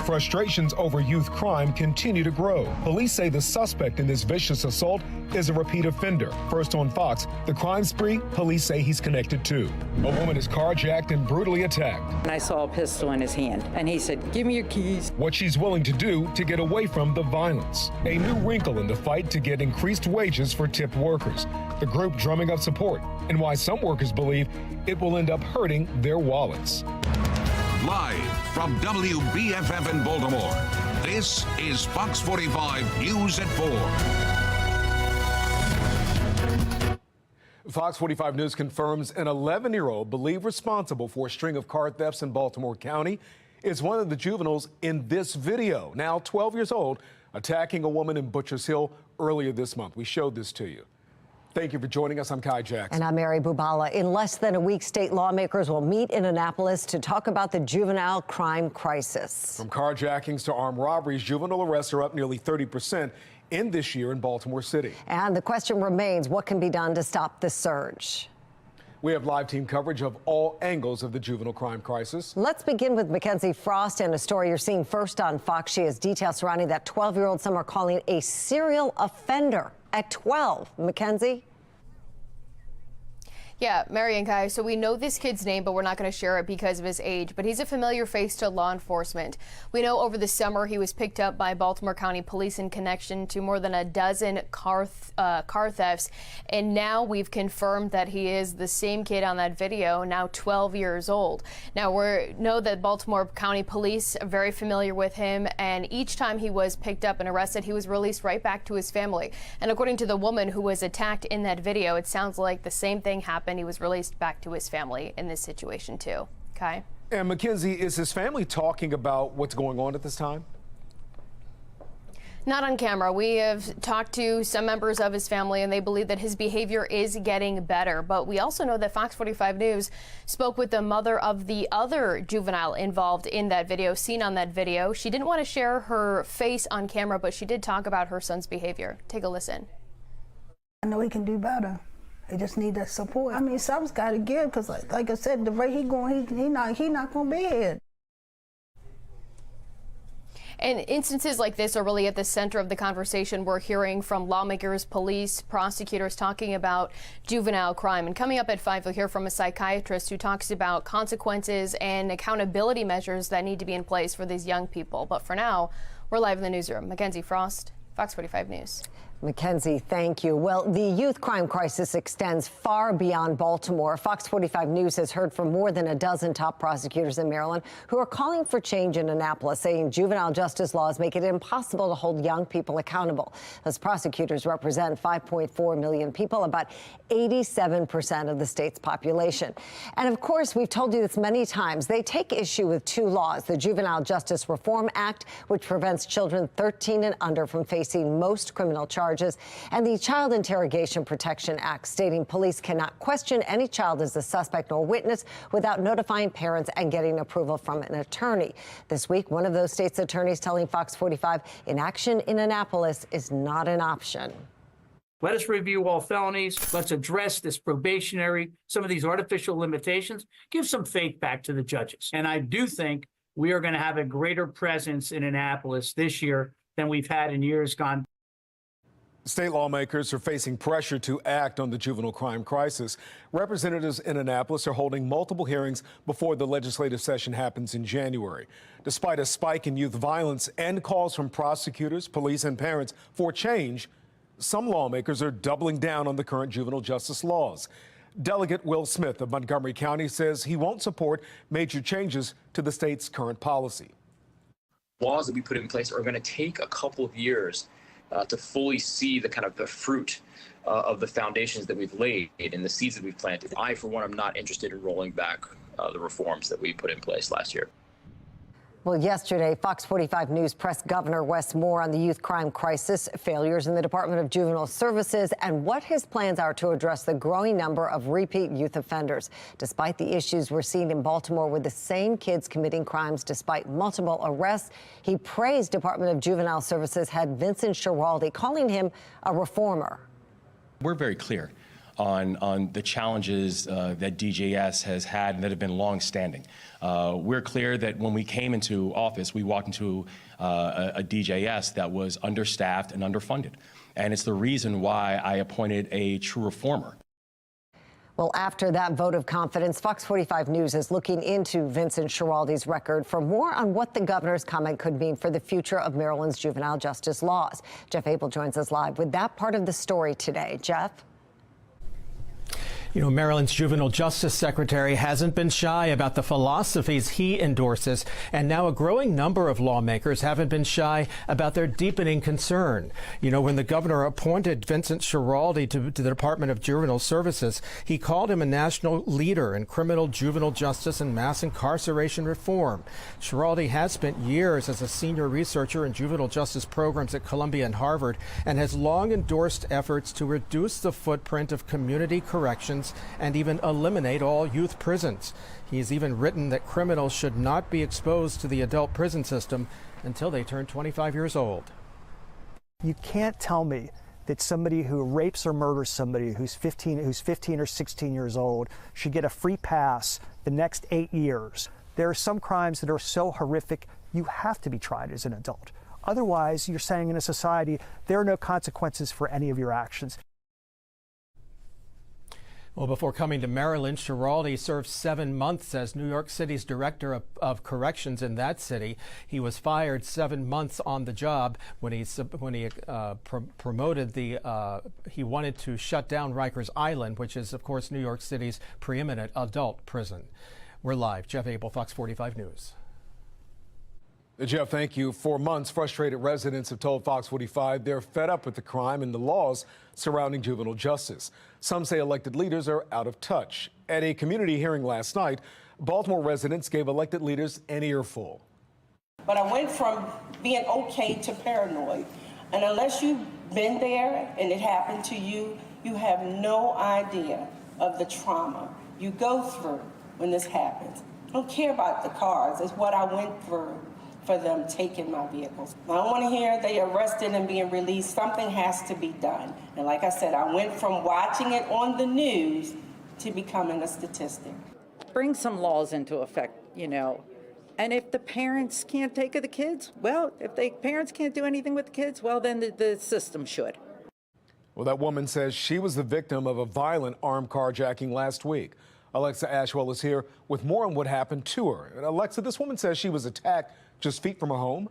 Frustrations over youth crime continue to grow. Police say the suspect in this vicious assault is a repeat offender. First on Fox, the crime spree police say he's connected to. A woman is carjacked and brutally attacked. And I saw a pistol in his hand, and he said, "Give me your keys." What she's willing to do to get away from the violence. A new wrinkle in the fight to get increased wages for tipped workers. The group drumming up support, and why some workers believe it will end up hurting their wallets. Live from WBFF in Baltimore, this is Fox 45 News at 4. Fox 45 News confirms an 11-year-old believed responsible for a string of car thefts in Baltimore County is one of the juveniles in this video, now 12 years old, attacking a woman in Butchers Hill earlier this month. We showed this to you. Thank you for joining us. I'm Kai Jackson. And I'm Mary Bubala. In less than a week, state lawmakers will meet in Annapolis to talk about the juvenile crime crisis. From carjackings to armed robberies, juvenile arrests are up nearly 30% in this year in Baltimore City. And the question remains, what can be done to stop the surge? We have live team coverage of all angles of the juvenile crime crisis. Let's begin with Mackenzie Frost and a story you're seeing first on Fox. She has details surrounding that 12-year-old some are calling a serial offender at 12. Mackenzie? Yeah, Mary and Kai, so we know this kid's name, but we're not going to share it because of his age, but he's a familiar face to law enforcement. We know over the summer he was picked up by Baltimore County Police in connection to more than a dozen car thefts, and now we've confirmed that he is the same kid on that video, now 12 years old. Now, we know that Baltimore County Police are very familiar with him, and each time he was picked up and arrested, he was released right back to his family. And according to the woman who was attacked in that video, it sounds like the same thing happened. He was released back to his family in this situation too. Kai? And Mackenzie, is his family talking about what's going on at this time? Not on camera. We have talked to some members of his family, and they believe that his behavior is getting better. But we also know that Fox 45 News spoke with the mother of the other juvenile involved in that video, seen on that video. She didn't want to share her face on camera, but she did talk about her son's behavior. Take a listen. I know he can do better. They just need that support. I mean, something's got to give, because like I said, the way he going, he not going to be here. And instances like this are really at the center of the conversation. We're hearing from lawmakers, police, prosecutors talking about juvenile crime. And coming up at 5, you'll hear from a psychiatrist who talks about consequences and accountability measures that need to be in place for these young people. But for now, we're live in the newsroom. Mackenzie Frost, Fox 45 News. Mackenzie, thank you. Well, the youth crime crisis extends far beyond Baltimore. Fox 45 News has heard from more than a dozen top prosecutors in Maryland who are calling for change in Annapolis, saying juvenile justice laws make it impossible to hold young people accountable. Those prosecutors represent 5.4 million people, about 87% of the state's population. And of course, we've told you this many times, they take issue with 2 laws, the Juvenile Justice Reform Act, which prevents children 13 and under from facing most criminal charges, and the Child Interrogation Protection Act, stating police cannot question any child as a suspect or witness without notifying parents and getting approval from an attorney. This week, one of those state's attorneys telling Fox 45 inaction in Annapolis is not an option. Let us review all felonies. Let's address this probationary, some of these artificial limitations. Give some faith back to the judges. And I do think we are going to have a greater presence in Annapolis this year than we've had in years gone. State lawmakers are facing pressure to act on the juvenile crime crisis. Representatives in Annapolis are holding multiple hearings before the legislative session happens in January. Despite a spike in youth violence and calls from prosecutors, police, and parents for change, some lawmakers are doubling down on the current juvenile justice laws. Delegate Will Smith of Montgomery County says he won't support major changes to the state's current policy. Laws that we put in place are going to take a couple of years to fully see the kind of the fruit of the foundations that we've laid and the seeds that we've planted. I, for one, am not interested in rolling back the reforms that we put in place last year. Well, yesterday, Fox 45 News pressed Governor Wes Moore on the youth crime crisis, failures in the Department of Juvenile Services, and what his plans are to address the growing number of repeat youth offenders. Despite the issues we're seeing in Baltimore with the same kids committing crimes despite multiple arrests, he praised Department of Juvenile Services head Vincent Schiraldi, calling him a reformer. We're very clear. on the challenges that DJS has had and that have been long-standing. We're clear that when we came into office, we walked into a DJS that was understaffed and underfunded. And it's the reason why I appointed a true reformer. Well, after that vote of confidence, Fox 45 News is looking into Vincent Schiraldi's record for more on what the governor's comment could mean for the future of Maryland's juvenile justice laws. Jeff Abel joins us live with that part of the story today. Jeff? You know, Maryland's juvenile justice secretary hasn't been shy about the philosophies he endorses, and now a growing number of lawmakers haven't been shy about their deepening concern. You know, when the governor appointed Vincent Schiraldi to the Department of Juvenile Services, he called him a national leader in criminal juvenile justice and mass incarceration reform. Schiraldi has spent years as a senior researcher in juvenile justice programs at Columbia and Harvard, and has long endorsed efforts to reduce the footprint of community corrections and even eliminate all youth prisons. He's even written that criminals should not be exposed to the adult prison system until they turn 25 years old. You can't tell me that somebody who rapes or murders somebody who's 15 or 16 years old should get a free pass the next 8 years. There are some crimes that are so horrific you have to be tried as an adult. Otherwise, you're saying in a society there are no consequences for any of your actions. Well, before coming to Maryland, Schiraldi served 7 months as New York City's director of corrections in that city. He was fired 7 months on the job when he promoted he wanted to shut down Rikers Island, which is, of course, New York City's preeminent adult prison. We're live. Jeff Abel, Fox 45 News. Jeff, thank you. For months, frustrated residents have told Fox 45 they're fed up with the crime and the laws surrounding juvenile justice. Some say elected leaders are out of touch. At a community hearing last night, Baltimore residents gave elected leaders an earful. But I went from being okay to paranoid. And unless you've been there and it happened to you, you have no idea of the trauma you go through when this happens. I don't care about the cars. It's what I went through for them taking my vehicles. I don't want to hear they arrested and being released. Something has to be done. And like I said, I went from watching it on the news to becoming a statistic. Bring some laws into effect, you know. And if the parents can't take of the kids, well, if the parents can't do anything with the kids, well, then the system should. Well, that woman says she was the victim of a violent armed carjacking last week. Alexa Ashwell is here with more on what happened to her. And Alexa, this woman says she was attacked just feet from her home.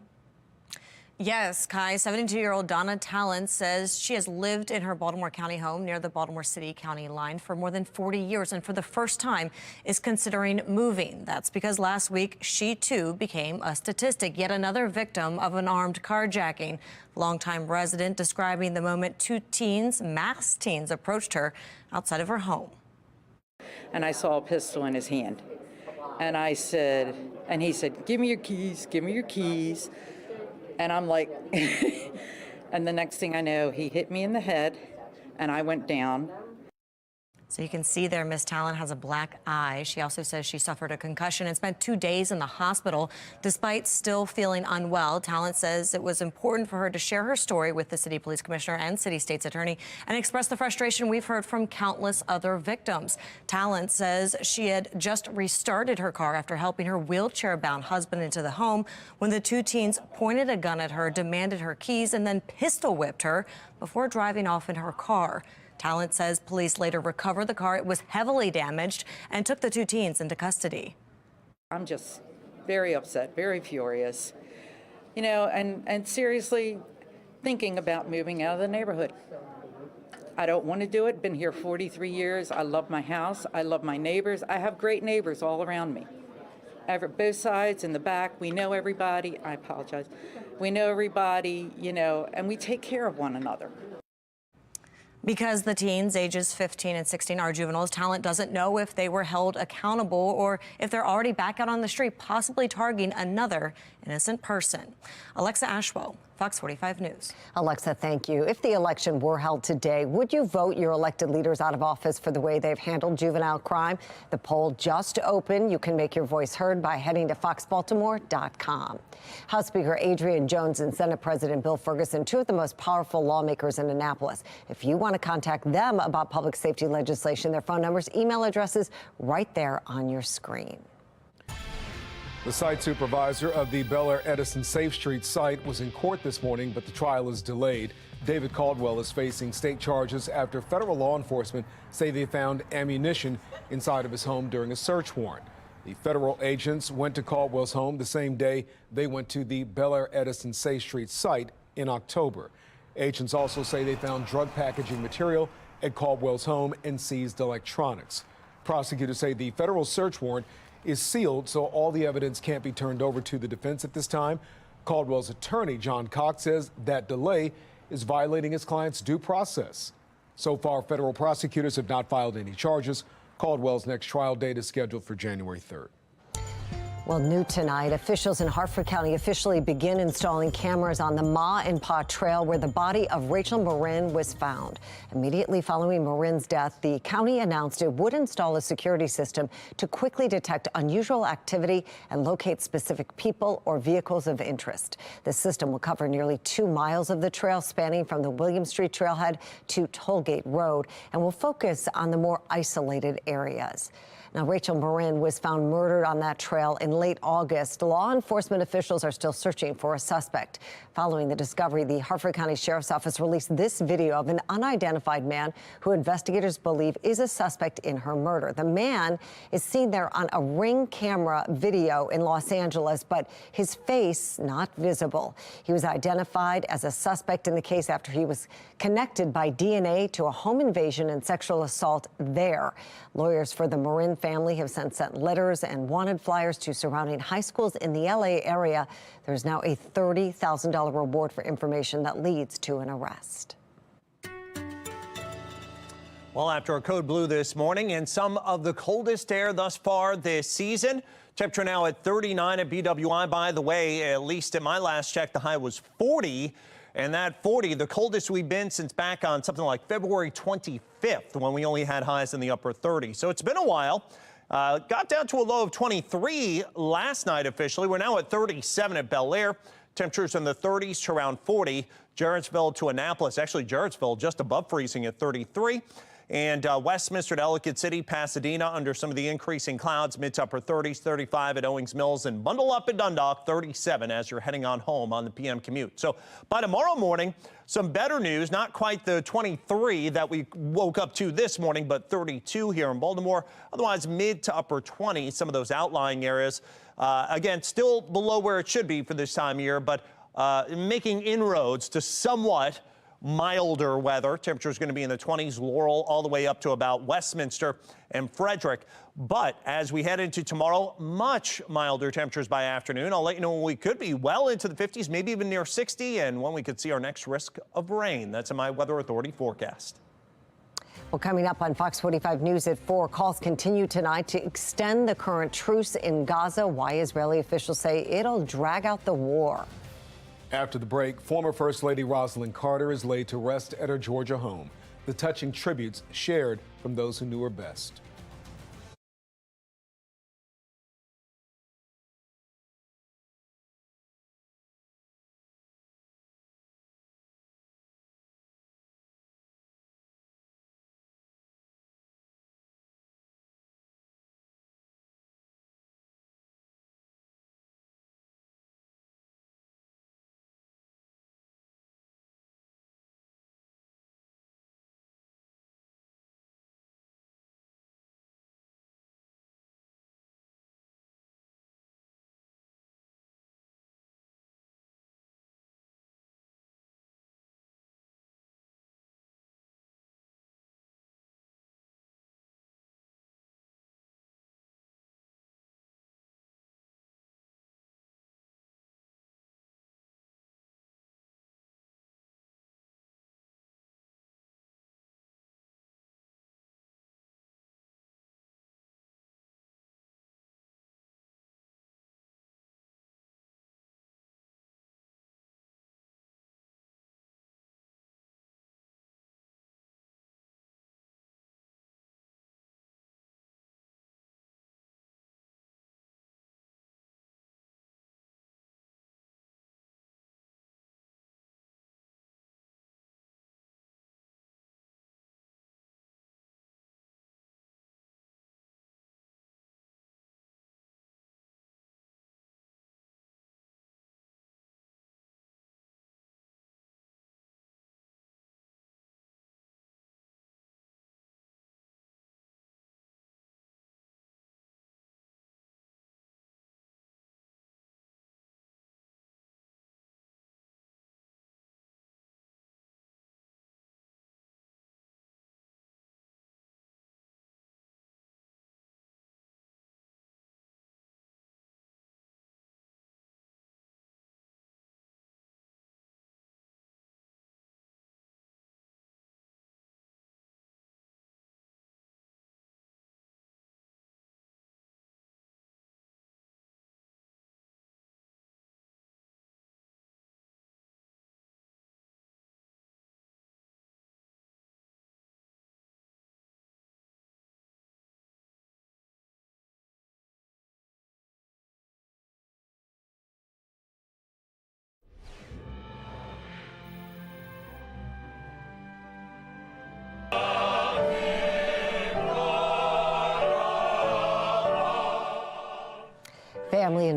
Yes, Kai. 72-year-old Donna Talent says she has lived in her Baltimore County home near the Baltimore City County line for more than 40 years and for the first time is considering moving. That's because last week she too became a statistic, yet another victim of an armed carjacking. Longtime resident describing the moment two teens, masked teens, approached her outside of her home. And I saw a pistol in his hand. And I said, and he said, give me your keys, give me your keys. And I'm like, and the next thing I know, he hit me in the head and I went down. So you can see there, Miss Talent has a black eye. She also says she suffered a concussion and spent 2 days in the hospital. Despite still feeling unwell, Talent says it was important for her to share her story with the city police commissioner and city state's attorney and express the frustration we've heard from countless other victims. Talent says she had just restarted her car after helping her wheelchair-bound husband into the home when the two teens pointed a gun at her, demanded her keys, and then pistol whipped her before driving off in her car. Talent says police later recovered the car. It was heavily damaged and took the two teens into custody. I'm just very upset, very furious, you know, and seriously thinking about moving out of the neighborhood. I don't want to do it. Been here 43 years. I love my house. I love my neighbors. I have great neighbors all around me. Both sides, in the back, we know everybody. I apologize. We know everybody, you know, and we take care of one another. Because the teens, ages 15 and 16, are juveniles, Talent doesn't know if they were held accountable or if they're already back out on the street, possibly targeting another innocent person. Alexa Ashwell, Fox 45 News. Alexa, thank you. If the election were held today, would you vote your elected leaders out of office for the way they've handled juvenile crime? The poll just opened. You can make your voice heard by heading to foxbaltimore.com. House Speaker Adrian Jones and Senate President Bill Ferguson, two of the most powerful lawmakers in Annapolis. If you want to contact them about public safety legislation, their phone numbers, email addresses right there on your screen. The site supervisor of the Bel Air Edison Safe Street site was in court this morning, but the trial is delayed. David Caldwell is facing state charges after federal law enforcement say they found ammunition inside of his home during a search warrant. The federal agents went to Caldwell's home the same day they went to the Bel Air Edison Safe Street site in October. Agents also say they found drug packaging material at Caldwell's home and seized electronics. Prosecutors say the federal search warrant is sealed, so all the evidence can't be turned over to the defense at this time. Caldwell's attorney, John Cox, says that delay is violating his client's due process. So far, federal prosecutors have not filed any charges. Caldwell's next trial date is scheduled for January 3rd. Well, new tonight, officials in Hartford County officially begin installing cameras on the Ma and Pa Trail where the body of Rachel Marin was found. Immediately following Marin's death, the county announced it would install a security system to quickly detect unusual activity and locate specific people or vehicles of interest. The system will cover nearly 2 miles of the trail spanning from the William Street trailhead to Tollgate Road and will focus on the more isolated areas. Now, Rachel Marin was found murdered on that trail in late August. Law enforcement officials are still searching for a suspect. Following the discovery, the Hartford County Sheriff's Office released this video of an unidentified man who investigators believe is a suspect in her murder. The man is seen there on a Ring camera video in Los Angeles, but his face not visible. He was identified as a suspect in the case after he was connected by DNA to a home invasion and sexual assault there. Lawyers for the Marin family have sent letters and wanted flyers to surrounding high schools in the LA area. There's now a $30,000 reward for information that leads to an arrest. Well, after a code blue this morning and some of the coldest air thus far this season, temperature now at 39 at BWI. By the way, at least at my last check, the high was 40. And that 40, the coldest we've been since back on something like February 25th, when we only had highs in the upper 30s. So it's been a while. Got down to a low of 23 last night officially. We're now at 37 at Bel Air. Temperatures in the 30s to around 40. Jarrettsville to Annapolis. Actually, Jarrettsville just above freezing at 33. And Westminster to Ellicott City, Pasadena under some of the increasing clouds, mid to upper 30s, 35 at Owings Mills, and bundle up at Dundalk, 37 as you're heading on home on the PM commute. So by tomorrow morning, some better news, not quite the 23 that we woke up to this morning, but 32 here in Baltimore. Otherwise, mid to upper 20s, some of those outlying areas. Again, still below where it should be for this time of year, but making inroads to somewhat milder weather. Temperature is going to be in the 20s, Laurel all the way up to about Westminster and Frederick. But as we head into tomorrow, much milder temperatures by afternoon. I'll let you know when we could be well into the 50s, maybe even near 60, and when we could see our next risk of rain. That's in my Weather Authority forecast. Well, coming up on Fox 45 News at 4, calls continue tonight to extend the current truce in Gaza. Why Israeli officials say it'll drag out the war. After the break, former First Lady Rosalynn Carter is laid to rest at her Georgia home. The touching tributes shared from those who knew her best.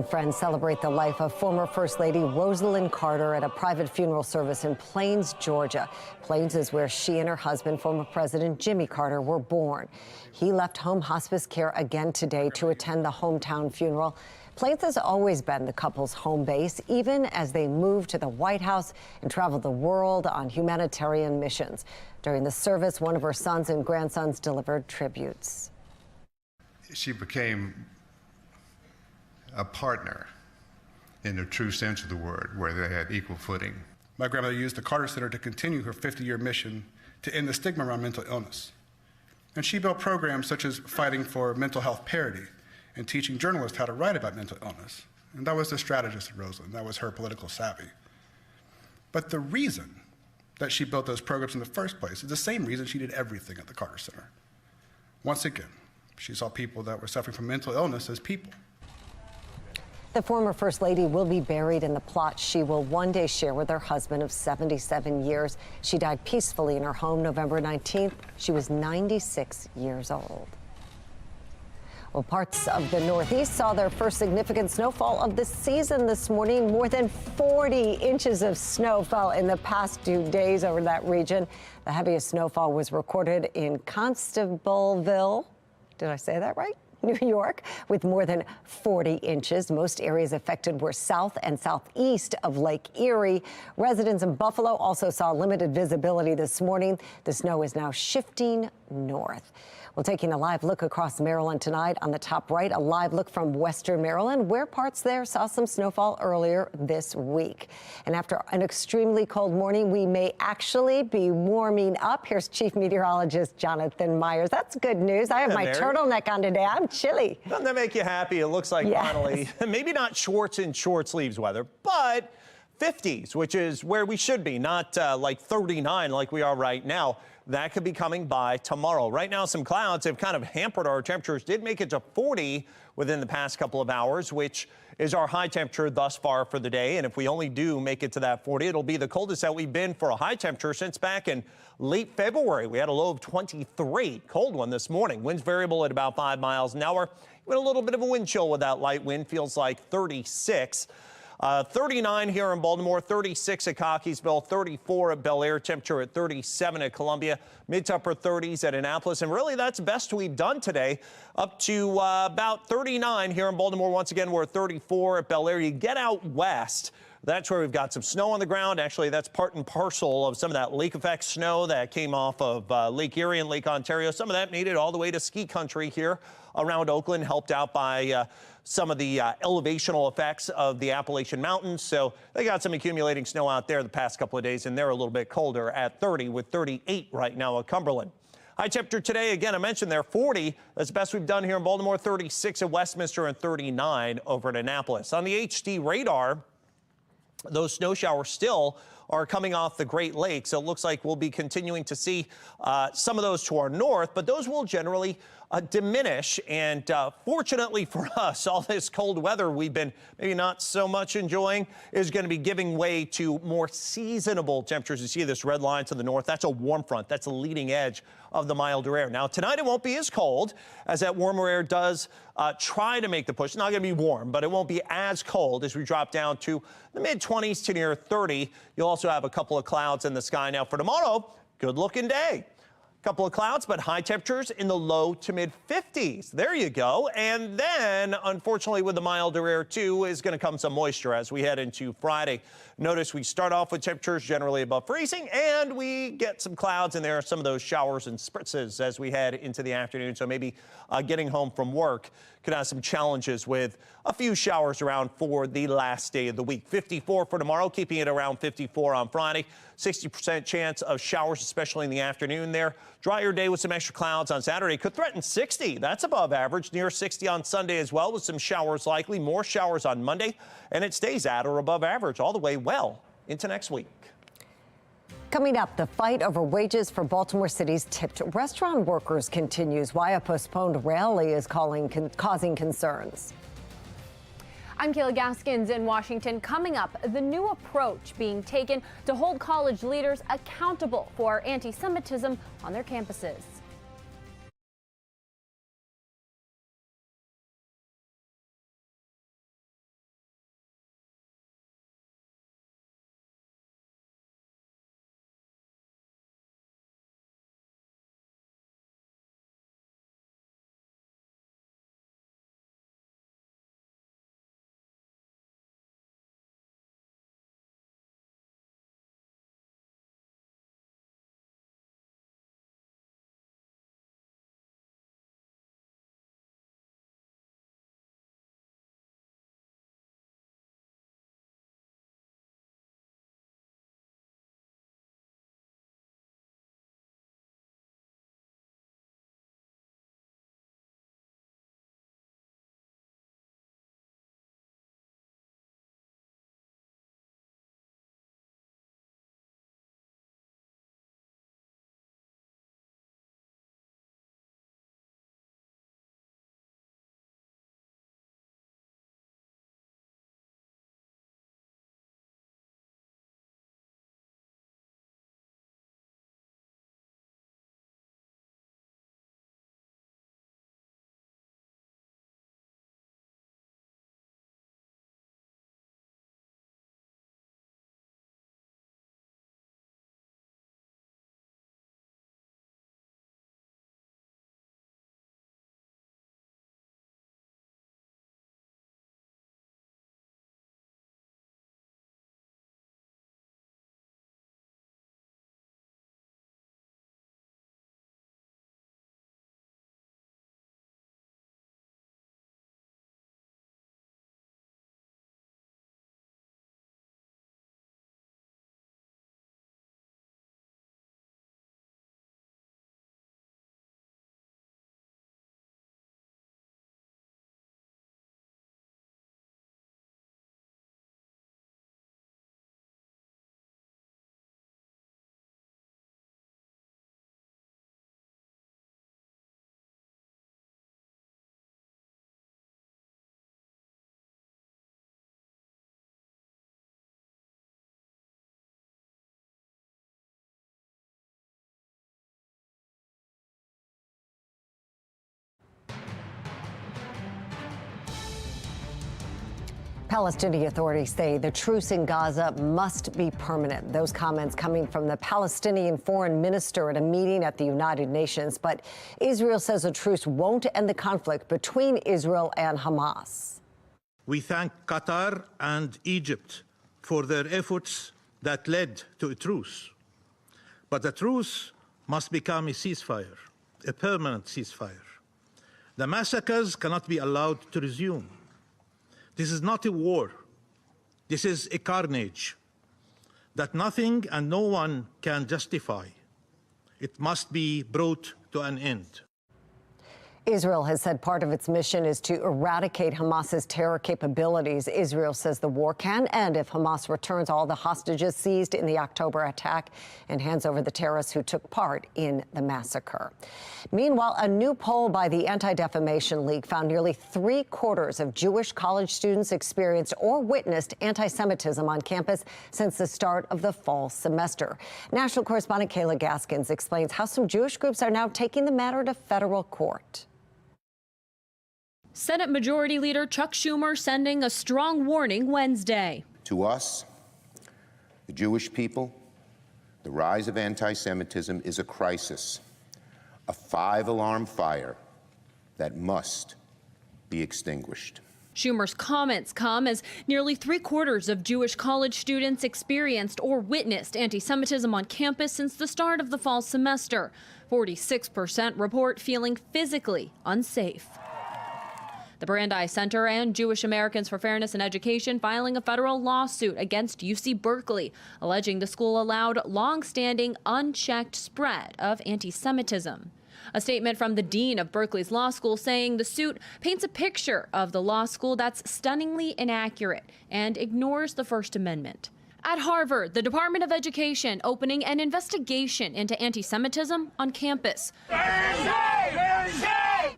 and friends celebrate the life of former First Lady Rosalynn Carter at a private funeral service in Plains, Georgia. Plains is where she and her husband, former President Jimmy Carter, were born. He left home hospice care again today to attend the hometown funeral. Plains has always been the couple's home base, even as they moved to the White House and traveled the world on humanitarian missions. During the service, one of her sons and grandsons delivered tributes. She became a partner in the true sense of the word, where they had equal footing. My grandmother used the Carter Center to continue her 50-year mission to end the stigma around mental illness. And she built programs such as fighting for mental health parity and teaching journalists how to write about mental illness. And that was the strategist of Rosalynn. That was her political savvy. But the reason that she built those programs in the first place is the same reason she did everything at the Carter Center. Once again, she saw people that were suffering from mental illness as people. The former First Lady will be buried in the plot she will one day share with her husband of 77 years. She died peacefully in her home November 19th. She was 96 years old. Well, parts of the Northeast saw their first significant snowfall of the season this morning. More than 40 inches of snow fell in the past 2 days over that region. The heaviest snowfall was recorded in Constableville. Did I say that right? New York, with more than 40 inches. Most areas affected were south and southeast of Lake Erie. Residents in Buffalo also saw limited visibility this morning. The snow is now shifting north. Well, taking a live look across Maryland tonight. On the top right, a live look from western Maryland, where parts there saw some snowfall earlier this week. And after an extremely cold morning, we may actually be warming up. Here's Chief Meteorologist Jonathan Myers. That's good news. I have my turtleneck on today. I'm chilly. Doesn't that make you happy? It looks like finally, maybe not shorts and short sleeves weather, but 50s, which is where we should be, not like 39 like we are right now. That could be coming by tomorrow. Right now, some clouds have kind of hampered our temperatures. Did make it to 40 within the past couple of hours, which is our high temperature thus far for the day. And if we only do make it to that 40, it'll be the coldest that we've been for a high temperature since back in late February. We had a low of 23. Cold one this morning. Winds variable at about 5 miles an hour. Even a little bit of a wind chill with that light wind. Feels like 36. 39 here in Baltimore, 36 at Cockeysville, 34 at Bel Air, temperature at 37 at Columbia, mid to upper 30s at Annapolis. And really, that's the best we've done today, up to about 39 here in Baltimore. Once again, we're at 34 at Bel Air. You get out west, that's where we've got some snow on the ground. Actually, that's part and parcel of some of that lake effect snow that came off of Lake Erie and Lake Ontario. Some of that made it all the way to ski country here around Oakland, helped out by some of the elevational effects of the Appalachian Mountains. So they got some accumulating snow out there the past couple of days, and they're a little bit colder at 30 with 38 right now at Cumberland. High temperature today, again, I mentioned there 40. That's the best we've done here in Baltimore, 36 at Westminster and 39 over at Annapolis. On the HD radar, those snow showers still are coming off the Great Lakes. So it looks like we'll be continuing to see some of those to our north, but those will generally diminish. And fortunately for us, all this cold weather we've been maybe not so much enjoying is going to be giving way to more seasonable temperatures. You see this red line to the north. That's a warm front. That's the leading edge of the milder air. Now, tonight it won't be as cold as that warmer air does try to make the push. It's not going to be warm, but it won't be as cold as we drop down to the mid-20s to near 30. You'll also have a couple of clouds in the sky. Now, for tomorrow, good looking day. Couple of clouds, but high temperatures in the low to mid 50s. There you go. And then, unfortunately, with the milder air, too, is going to come some moisture as we head into Friday. Notice we start off with temperatures generally above freezing, and we get some clouds in there, some of those showers and spritzes as we head into the afternoon. So maybe getting home from work could have some challenges with a few showers around for the last day of the week. 54 for tomorrow, keeping it around 54 on Friday. 60% chance of showers, especially in the afternoon there. Drier day with some extra clouds on Saturday. Could threaten 60. That's above average. Near 60 on Sunday as well, with some showers likely. More showers on Monday. And it stays at or above average all the way well into next week. Coming up, the fight over wages for Baltimore City's tipped restaurant workers continues. Why a postponed rally is causing concerns. I'm Kayla Gaskins in Washington. Coming up, the new approach being taken to hold college leaders accountable for anti-Semitism on their campuses. Palestinian authorities say the truce in Gaza must be permanent. Those comments coming from the Palestinian foreign minister at a meeting at the United Nations. But Israel says a truce won't end the conflict between Israel and Hamas. We thank Qatar and Egypt for their efforts that led to a truce. But the truce must become a ceasefire, a permanent ceasefire. The massacres cannot be allowed to resume. This is not a war. This is a carnage that nothing and no one can justify. It must be brought to an end. Israel has said part of its mission is to eradicate Hamas's terror capabilities. Israel says the war can end if Hamas returns all the hostages seized in the October attack and hands over the terrorists who took part in the massacre. Meanwhile, a new poll by the Anti-Defamation League found nearly 3/4 of Jewish college students experienced or witnessed anti-Semitism on campus since the start of the fall semester. National correspondent Kayla Gaskins explains how some Jewish groups are now taking the matter to federal court. Senate Majority Leader Chuck Schumer sending a strong warning Wednesday. To us, the Jewish people, the rise of anti-Semitism is a crisis, a 5-alarm fire that must be extinguished. Schumer's comments come as nearly 3/4 of Jewish college students experienced or witnessed anti-Semitism on campus since the start of the fall semester. 46% report feeling physically unsafe. The Brandeis Center and Jewish Americans for Fairness in Education filing a federal lawsuit against UC Berkeley, alleging the school allowed long-standing, unchecked spread of anti-Semitism. A statement from the dean of Berkeley's law school saying the suit paints a picture of the law school that's stunningly inaccurate and ignores the First Amendment. At Harvard, the Department of Education opening an investigation into anti-Semitism on campus.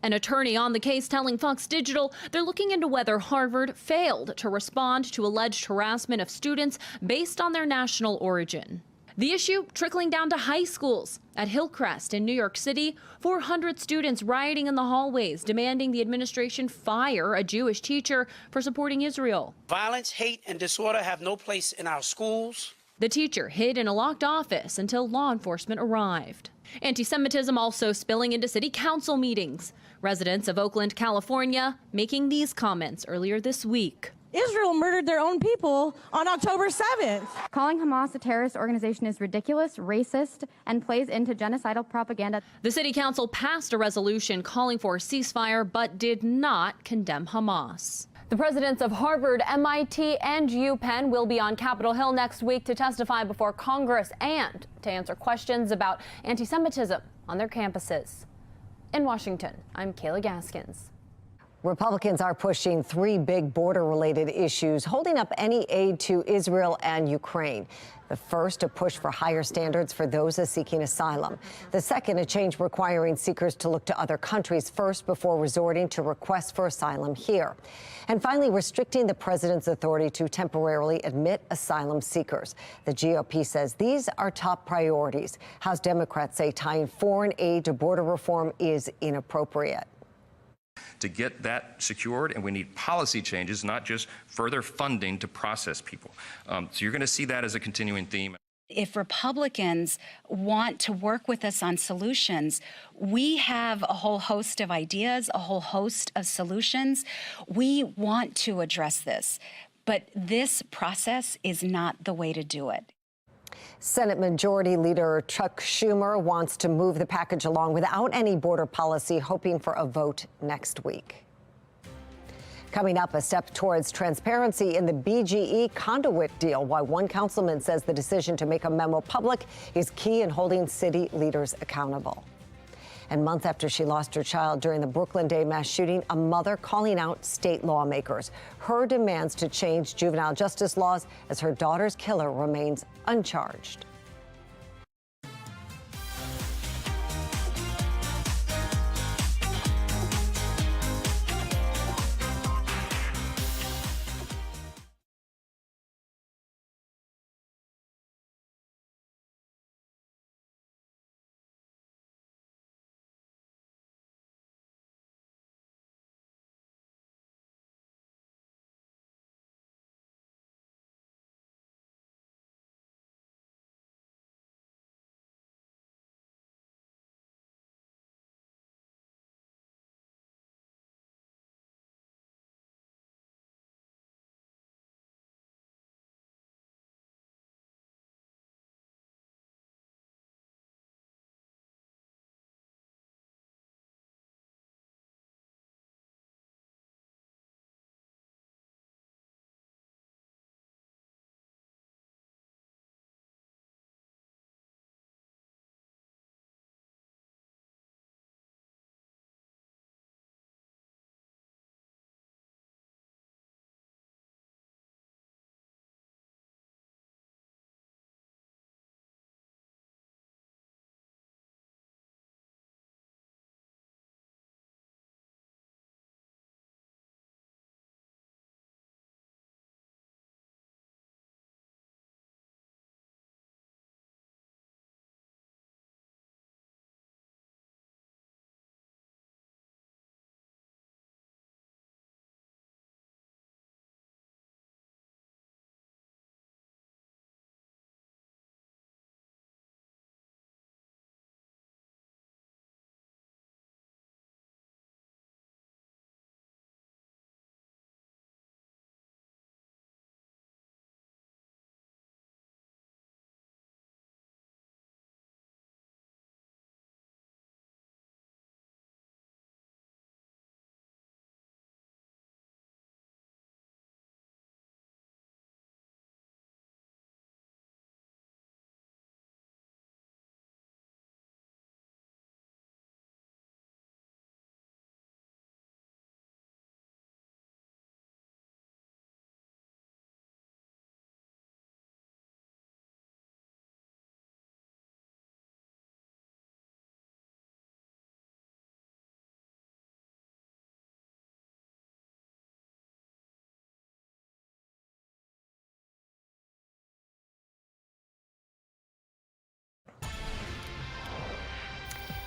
An attorney on the case telling Fox Digital they're looking into whether Harvard failed to respond to alleged harassment of students based on their national origin. The issue trickling down to high schools. At Hillcrest in New York City, 400 students rioting in the hallways demanding the administration fire a Jewish teacher for supporting Israel. Violence, hate, and disorder have no place in our schools. The teacher hid in a locked office until law enforcement arrived. Anti-Semitism also spilling into city council meetings. Residents of Oakland, California, making these comments earlier this week. Israel murdered their own people on October 7th. Calling Hamas a terrorist organization is ridiculous, racist, and plays into genocidal propaganda. The city council passed a resolution calling for a ceasefire, but did not condemn Hamas. The presidents of Harvard, MIT, and UPenn will be on Capitol Hill next week to testify before Congress and to answer questions about anti-Semitism on their campuses. In Washington, I'm Kayla Gaskins. Republicans are pushing 3 big border-related issues, holding up any aid to Israel and Ukraine. The first, a push for higher standards for those seeking asylum. The second, a change requiring seekers to look to other countries first before resorting to requests for asylum here. And finally, restricting the president's authority to temporarily admit asylum seekers. The GOP says these are top priorities. House Democrats say tying foreign aid to border reform is inappropriate. To get that secured, and we need policy changes, not just further funding to process people. So you're going to see that as a continuing theme. If Republicans want to work with us on solutions, we have a whole host of ideas, a whole host of solutions. We want to address this, but this process is not the way to do it. Senate Majority Leader Chuck Schumer wants to move the package along without any border policy, hoping for a vote next week. Coming up, a step towards transparency in the BGE conduit deal, why one councilman says the decision to make a memo public is key in holding city leaders accountable. And months after she lost her child during the Brooklyn Day mass shooting, a mother calling out state lawmakers. Her demands to change juvenile justice laws as her daughter's killer remains uncharged.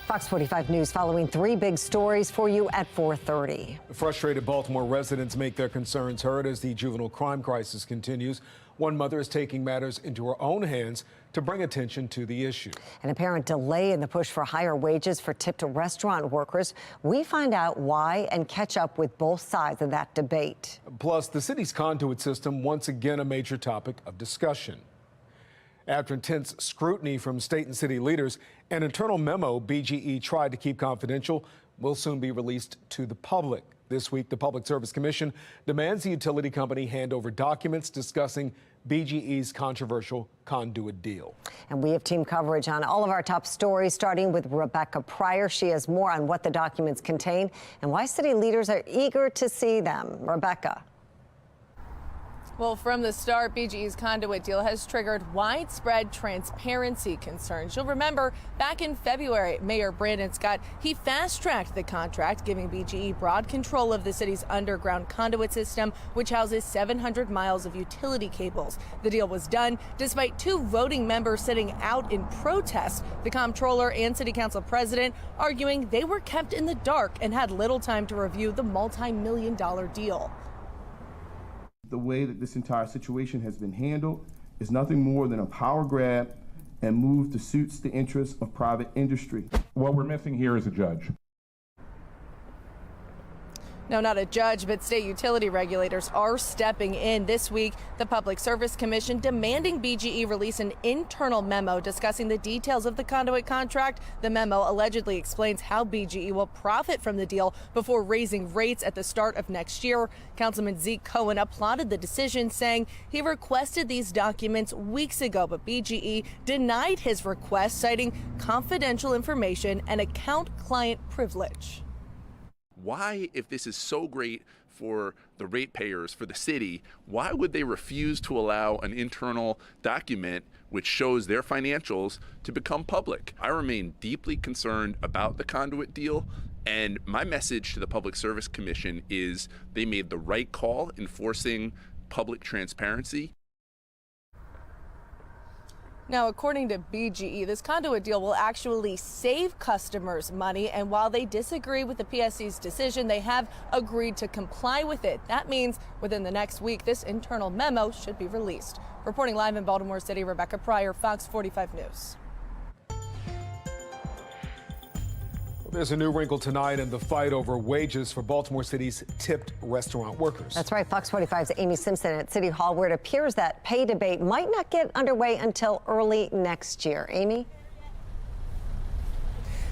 Fox 45 News following 3 big stories for you at 4:30. Frustrated Baltimore residents make their concerns heard as the juvenile crime crisis continues. One mother is taking matters into her own hands to bring attention to the issue. An apparent delay in the push for higher wages for tipped restaurant workers. We find out why and catch up with both sides of that debate. Plus, the city's conduit system, once again a major topic of discussion. After intense scrutiny from state and city leaders, an internal memo BGE tried to keep confidential will soon be released to the public. This week, the Public Service Commission demands the utility company hand over documents discussing BGE's controversial conduit deal. And we have team coverage on all of our top stories, starting with Rebecca Pryor. She has more on what the documents contain and why city leaders are eager to see them. Rebecca. Well, from the start, BGE's conduit deal has triggered widespread transparency concerns. You'll remember back in February, Mayor Brandon Scott, he fast-tracked the contract, giving BGE broad control of the city's underground conduit system, which houses 700 miles of utility cables. The deal was done despite 2 voting members sitting out in protest, the comptroller and city council president arguing they were kept in the dark and had little time to review the multi-million-dollar deal. The way that this entire situation has been handled is nothing more than a power grab and move that suits the interests of private industry. What we're missing here is a judge. No, not a judge, but state utility regulators are stepping in. This week, the Public Service Commission demanding BGE release an internal memo discussing the details of the conduit contract. The memo allegedly explains how BGE will profit from the deal before raising rates at the start of next year. Councilman Zeke Cohen applauded the decision, saying he requested these documents weeks ago, but BGE denied his request, citing confidential information and account client privilege. Why, if this is so great for the ratepayers, for the city, why would they refuse to allow an internal document which shows their financials to become public? I remain deeply concerned about the conduit deal, and my message to the Public Service Commission is they made the right call enforcing public transparency. Now, according to BGE, this conduit deal will actually save customers money, and while they disagree with the PSC's decision, they have agreed to comply with it. That means within the next week, this internal memo should be released. Reporting live in Baltimore City, Rebecca Pryor, Fox 45 News. There's a new wrinkle tonight in the fight over wages for Baltimore City's tipped restaurant workers. That's right. Fox 45's Amy Simpson at City Hall, where it appears that pay debate might not get underway until early next year. Amy?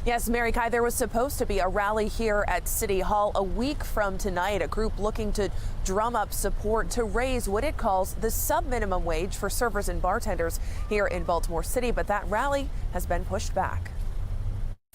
Yes, Mary Kai, there was supposed to be a rally here at City Hall a week from tonight, a group looking to drum up support to raise what it calls the sub-minimum wage for servers and bartenders here in Baltimore City, but that rally has been pushed back.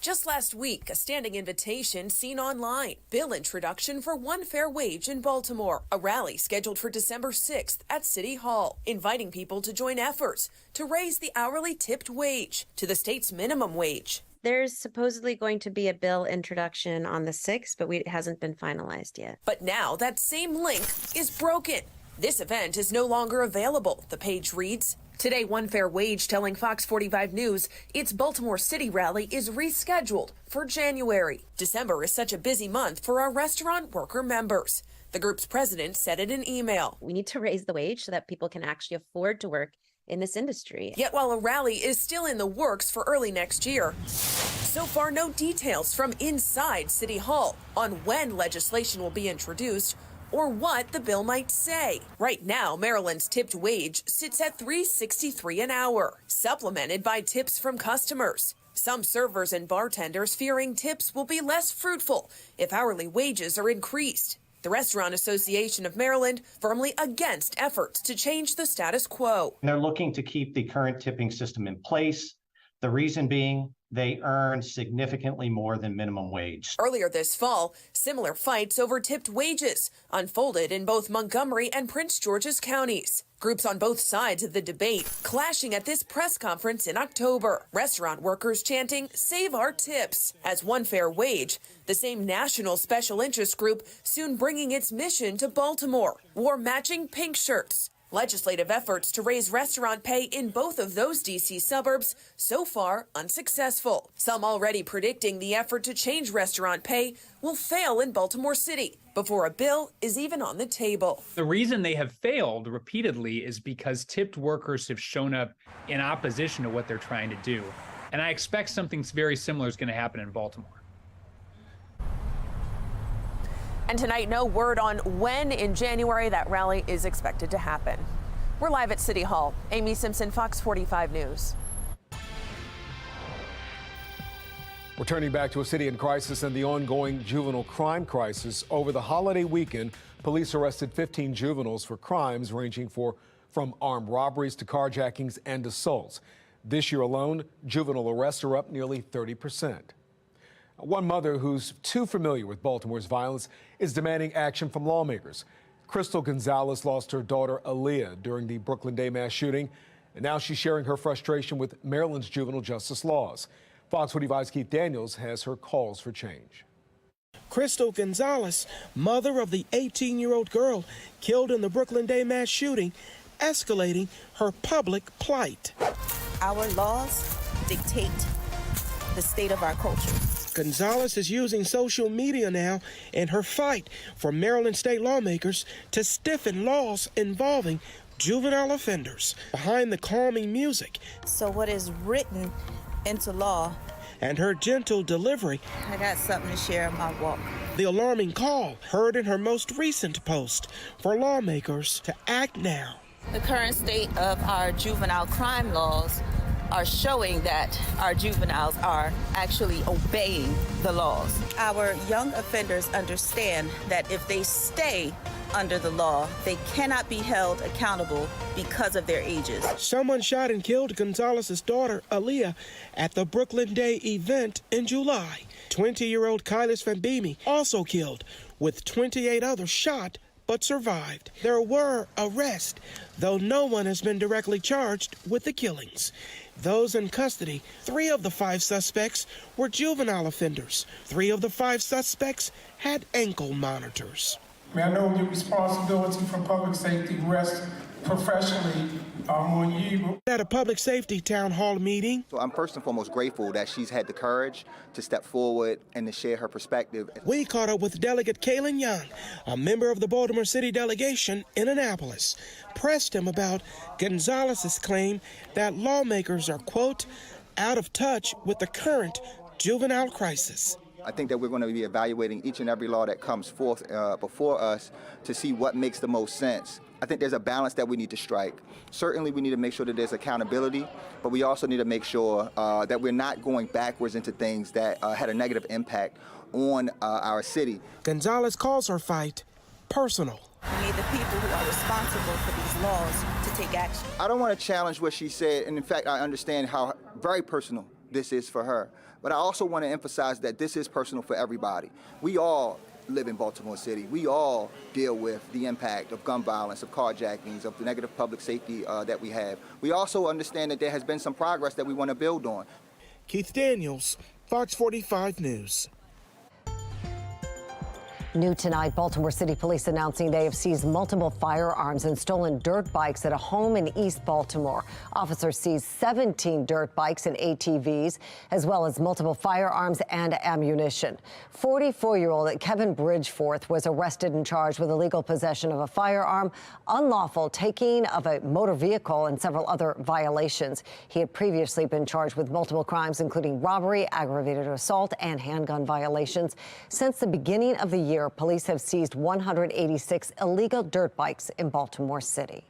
Just last week, a standing invitation seen online. Bill introduction for one fair wage in Baltimore. A rally scheduled for December 6th at City Hall, inviting people to join efforts to raise the hourly tipped wage to the state's minimum wage. There's supposedly going to be a bill introduction on the 6th, but it hasn't been finalized yet. But now that same link is broken. This event is no longer available, the page reads. Today, One Fair Wage telling Fox 45 News its Baltimore City rally is rescheduled for January. December is such a busy month for our restaurant worker members. The group's president said in an email. We need to raise the wage so that people can actually afford to work in this industry. Yet while a rally is still in the works for early next year, so far no details from inside City Hall on when legislation will be introduced or what the bill might say. Right now, Maryland's tipped wage sits at $3.63 an hour, supplemented by tips from customers. Some servers and bartenders fearing tips will be less fruitful if hourly wages are increased. The Restaurant Association of Maryland firmly against efforts to change the status quo. They're looking to keep the current tipping system in place. The reason being, they earn significantly more than minimum wage. Earlier this fall, similar fights over tipped wages unfolded in both Montgomery and Prince George's counties. Groups on both sides of the debate clashing at this press conference in October. Restaurant workers chanting, "Save our tips," as One Fair Wage, the same national special interest group soon bringing its mission to Baltimore, wore matching pink shirts Legislative efforts to raise restaurant pay in both of those D.C. suburbs so far unsuccessful. Some already predicting the effort to change restaurant pay will fail in Baltimore City before a bill is even on the table. The reason they have failed repeatedly is because tipped workers have shown up in opposition to what they're trying to do. And I expect something very similar is going to happen in Baltimore. And tonight, no word on when in January that rally is expected to happen. We're live at City Hall. Amy Simpson, Fox 45 News. We're turning back to a city in crisis and the ongoing juvenile crime crisis. Over the holiday weekend, police arrested 15 juveniles for crimes ranging from armed robberies to carjackings and assaults. This year alone, juvenile arrests are up nearly 30%. One mother who's too familiar with Baltimore's violence is demanding action from lawmakers. Crystal Gonzalez lost her daughter Aaliyah during the Brooklyn Day mass shooting, and now she's sharing her frustration with Maryland's juvenile justice laws. Fox 45's Keith Daniels has her calls for change. Crystal Gonzalez, mother of the 18-year-old girl killed in the Brooklyn Day mass shooting, escalating her public plight. Our laws dictate the state of our culture. Gonzalez is using social media now in her fight for Maryland state lawmakers to stiffen laws involving juvenile offenders. Behind the calming music, So what is written into law, and her gentle delivery, I got something to share in my walk. the alarming call heard in her most recent post for lawmakers to act now. The current state of our juvenile crime laws are showing that our juveniles are actually obeying the laws. Our young offenders understand that if they stay under the law, they cannot be held accountable because of their ages. Someone shot and killed Gonzalez's daughter, Aaliyah, at the Brooklyn Day event in July. 20-year-old Kylis Fambimi also killed, with 28 others shot but survived. There were arrests, though no one has been directly charged with the killings. Those in custody, 3 of the 5 suspects were juvenile offenders. 3 of the 5 suspects had ankle monitors. I know your responsibility for public safety rests professionally on you. At a public safety town hall meeting, So I'm first and foremost grateful that she's had the courage to step forward and to share her perspective. we caught up with Delegate Kaylin Young, a member of the Baltimore City delegation in Annapolis, pressed him about Gonzalez's claim that lawmakers are, quote, out of touch with the current juvenile crisis. I think that we're going to be evaluating each and every law that comes forth before us to see what makes the most sense. I think there's a balance that we need to strike. Certainly we need to make sure that there's accountability, but we also need to make sure that we're not going backwards into things that had a negative impact on our city. Gonzalez calls her fight personal. We need the people who are responsible for these laws to take action. I don't want to challenge what she said, and in fact, I understand how very personal this is for her. But I also want to emphasize that this is personal for everybody. We all live in Baltimore City. We all deal with the impact of gun violence, of carjackings, of the negative public safety that we have. We also understand that there has been some progress that we want to build on. Keith Daniels, Fox 45 News. New tonight, Baltimore City Police announcing they have seized multiple firearms and stolen dirt bikes at a home in East Baltimore. Officers seized 17 dirt bikes and ATVs, as well as multiple firearms and ammunition. 44-year-old Kevin Bridgeforth was arrested and charged with illegal possession of a firearm, unlawful taking of a motor vehicle, and several other violations. He had previously been charged with multiple crimes, including robbery, aggravated assault, and handgun violations. Since the beginning of the year, police have seized 186 illegal dirt bikes in Baltimore City.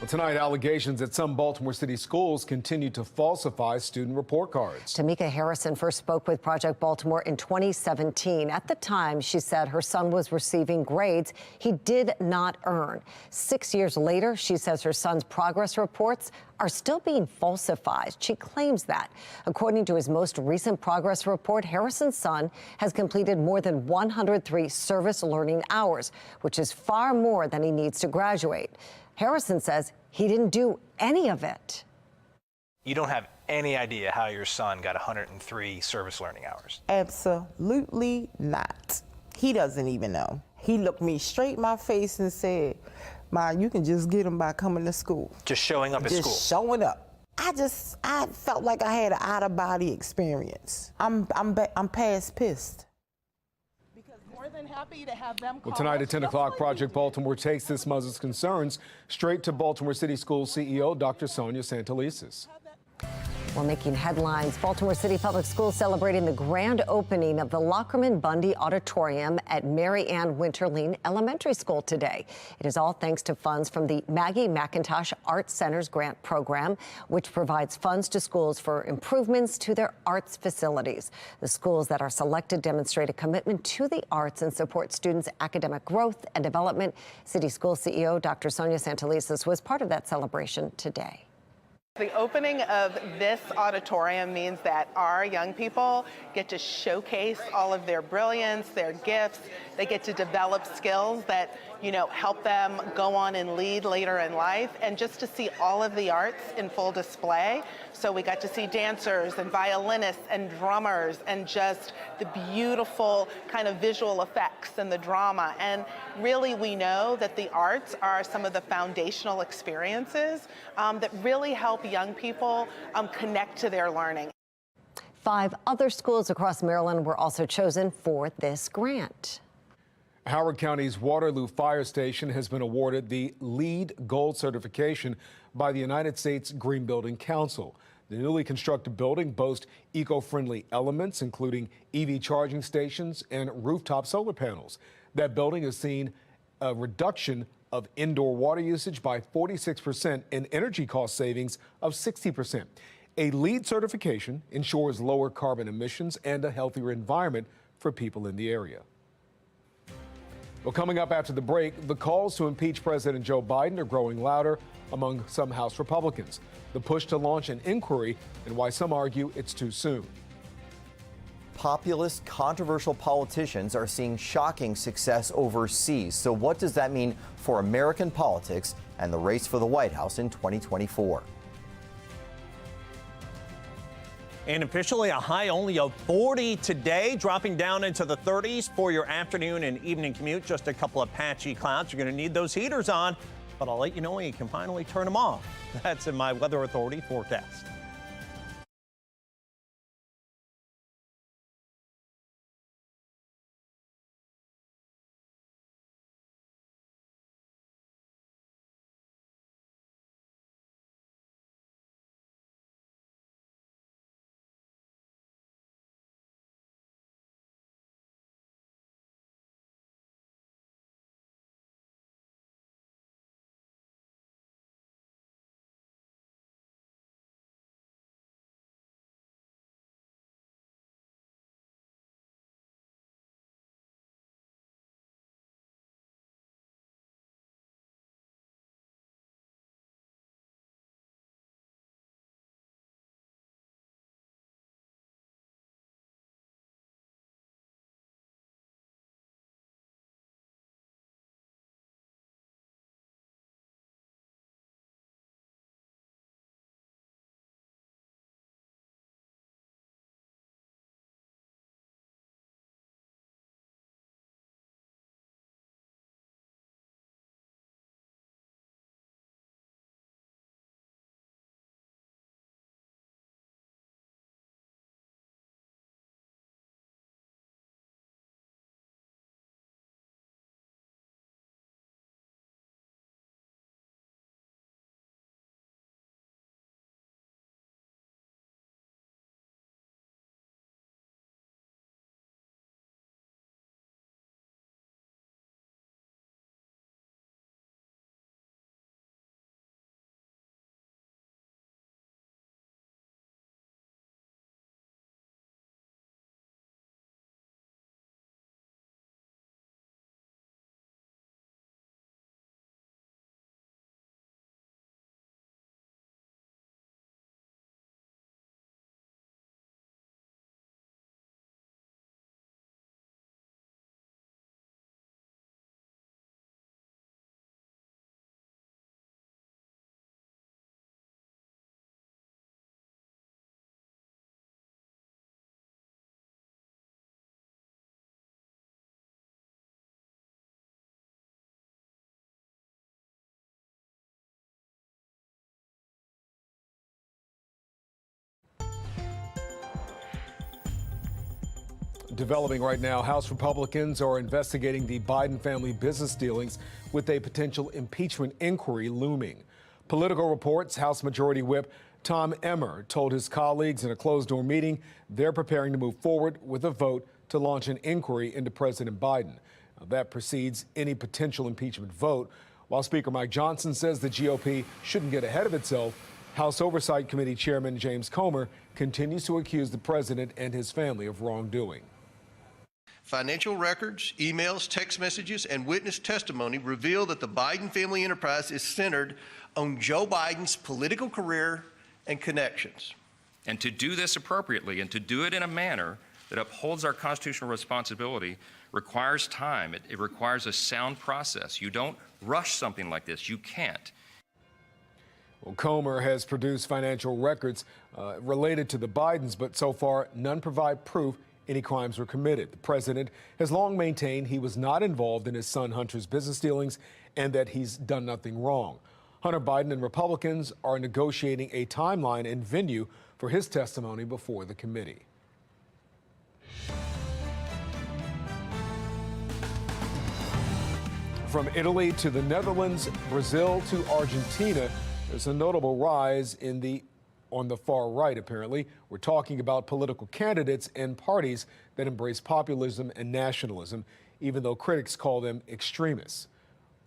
Well, tonight, allegations that some Baltimore City schools continue to falsify student report cards. Tamika Harrison first spoke with Project Baltimore in 2017. At the time, she said her son was receiving grades he did not earn. 6 years later, she says her son's progress reports are still being falsified. She claims that. According to his most recent progress report, Harrison's son has completed more than 103 service learning hours, which is far more than he needs to graduate. Harrison says he didn't do any of it. You don't have any idea how your son got 103 service learning hours. Absolutely not. He doesn't even know. He looked me straight in my face and said, "Ma, you can just get him by coming to school." Just showing up at school. Just showing up. I felt like I had an out-of-body experience. I'm past pissed. More than happy to have them call Well, tonight us. at 10 o'clock, Project Baltimore takes this mother's concerns straight to Baltimore City Schools CEO Dr. Sonia Santelises. Well, making headlines, Baltimore City Public Schools celebrating the grand opening of the Lockerman Bundy Auditorium at Mary Ann Winterline Elementary School today. It is all thanks to funds from the Maggie McIntosh Arts Centers Grant Program, which provides funds to schools for improvements to their arts facilities. The schools that are selected demonstrate a commitment to the arts and support students' academic growth and development. City School CEO Dr. Sonia Santelises was part of that celebration today. The opening of this auditorium means that our young people get to showcase all of their brilliance, their gifts. They get to develop skills that, help them go on and lead later in life, and just to see all of the arts in full display. So we got to see dancers and violinists and drummers and just the beautiful kind of visual effects and the drama. And really, we know that the arts are some of the foundational experiences that really help young people connect to their learning. 5 other schools across Maryland were also chosen for this grant. Howard County's Waterloo Fire Station has been awarded the LEED Gold certification by the United States Green Building Council. The newly constructed building boasts eco-friendly elements, including EV charging stations and rooftop solar panels. That building has seen a reduction of indoor water usage by 46% and energy cost savings of 60%. A LEED certification ensures lower carbon emissions and a healthier environment for people in the area. Well, coming up after the break, the calls to impeach President Joe Biden are growing louder among some House Republicans. The push to launch an inquiry and why some argue it's too soon. Populist, controversial politicians are seeing shocking success overseas. So what does that mean for American politics and the race for the White House in 2024? And officially a high only of 40 today, dropping down into the 30s for your afternoon and evening commute. Just a couple of patchy clouds. You're going to need those heaters on, but I'll let you know when you can finally turn them off. That's in my Weather Authority forecast. Developing right now, House Republicans are investigating the Biden family business dealings with a potential impeachment inquiry looming. Political reports, House Majority Whip Tom Emmer told his colleagues in a closed-door meeting they're preparing to move forward with a vote to launch an inquiry into President Biden. Now, that precedes any potential impeachment vote. While Speaker Mike Johnson says the GOP shouldn't get ahead of itself, House Oversight Committee Chairman James Comer continues to accuse the president and his family of wrongdoing. Financial records, emails, text messages, and witness testimony reveal that the Biden family enterprise is centered on Joe Biden's political career and connections. And to do this appropriately and to do it in a manner that upholds our constitutional responsibility requires time. It requires a sound process. You don't rush something like this. You can't. Well, Comer has produced financial records related to the Bidens, but so far none provide proof any crimes were committed. The president has long maintained he was not involved in his son Hunter's business dealings and that he's done nothing wrong. Hunter Biden and Republicans are negotiating a timeline and venue for his testimony before the committee. From Italy to the Netherlands, Brazil to Argentina, there's a notable rise on the far right, apparently. We're talking about political candidates and parties that embrace populism and nationalism, even though critics call them extremists.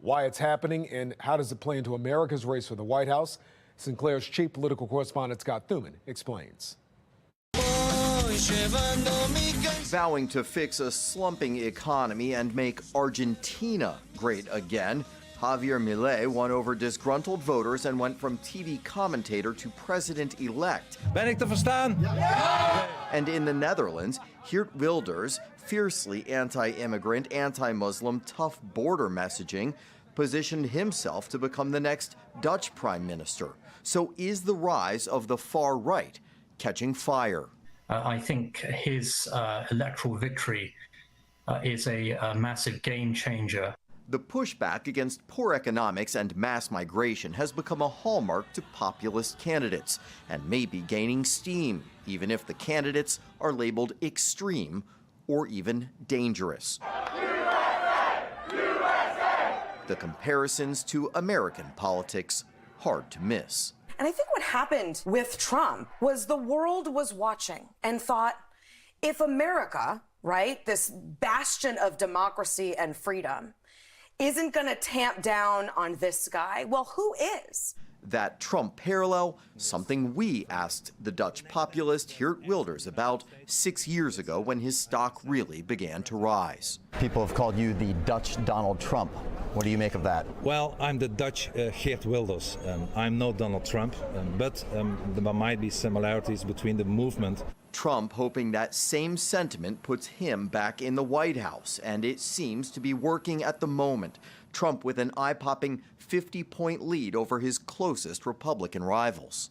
Why it's happening and how does it play into America's race for the White House? Sinclair's chief political correspondent Scott Thuman explains. Vowing to fix a slumping economy and make Argentina great again, Javier Milei won over disgruntled voters and went from TV commentator to president-elect. Ben ik te verstaan? And in the Netherlands, Geert Wilders, fiercely anti-immigrant, anti-Muslim, tough border messaging, positioned himself to become the next Dutch prime minister. So is the rise of the far right catching fire? I think his electoral victory is a massive game changer. The pushback against poor economics and mass migration has become a hallmark to populist candidates and may be gaining steam, even if the candidates are labeled extreme or even dangerous. USA! USA! The comparisons to American politics hard to miss. And I think what happened with Trump was the world was watching and thought, if America, right, this bastion of democracy and freedom, isn't going to tamp down on this guy, well, who is? That Trump parallel, something we asked the Dutch populist Geert Wilders about 6 years ago when his stock really began to rise. People have called you the Dutch Donald Trump. What do you make of that? Well, I'm the Dutch Geert Wilders. I'm no Donald Trump, but there might be similarities between the movement. Trump hoping that same sentiment puts him back in the White House, and it seems to be working at the moment. Trump with an eye-popping 50-point lead over his closest Republican rivals.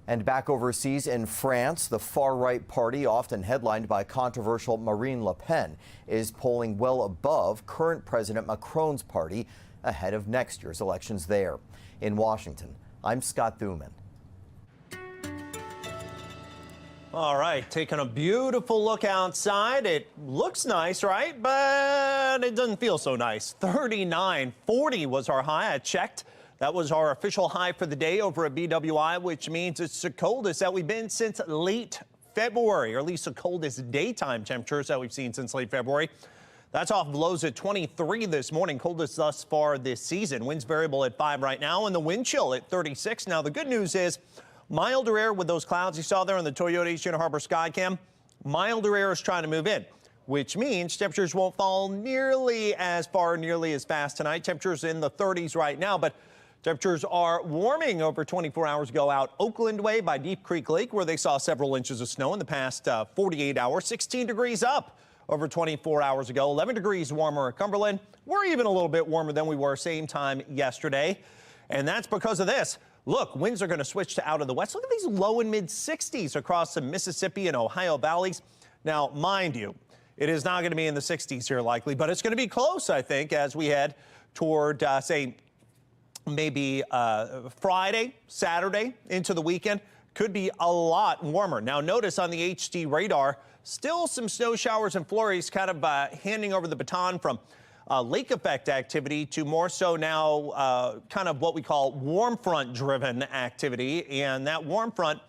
And back overseas in France, the far-right party, often headlined by controversial Marine Le Pen, is polling well above current President Macron's party ahead of next year's elections there. In Washington, I'm Scott Thuman. All right, taking a beautiful look outside. It looks nice, right? But it doesn't feel so nice. 39, 40 was our high. I checked. That was our official high for the day over at BWI, which means it's the coldest that we've been since late February, or at least the coldest daytime temperatures that we've seen since late February. That's off lows at 23 this morning, coldest thus far this season. Winds variable at 5 right now, and the wind chill at 36. Now, the good news is milder air with those clouds you saw there on the Toyota East Inner Harbor Skycam. Milder air is trying to move in, which means temperatures won't fall nearly as far, nearly as fast tonight. Temperatures in the 30s right now, but temperatures are warming over 24 hours ago out Oakland way by Deep Creek Lake, where they saw several inches of snow in the past 48 hours. 16 degrees up over 24 hours ago. 11 degrees warmer at Cumberland. We're even a little bit warmer than we were same time yesterday. And that's because of this. Look, winds are going to switch to out of the west. Look at these low and mid 60s across the Mississippi and Ohio valleys. Now, mind you, it is not going to be in the 60s here likely, but it's going to be close, I think, as we head toward, say, maybe Friday, Saturday into the weekend. could be a lot warmer. Now, notice on the HD radar, still some snow showers and flurries, kind of handing over the baton from lake effect activity to more so now kind of what we call warm front driven activity. And that warm front,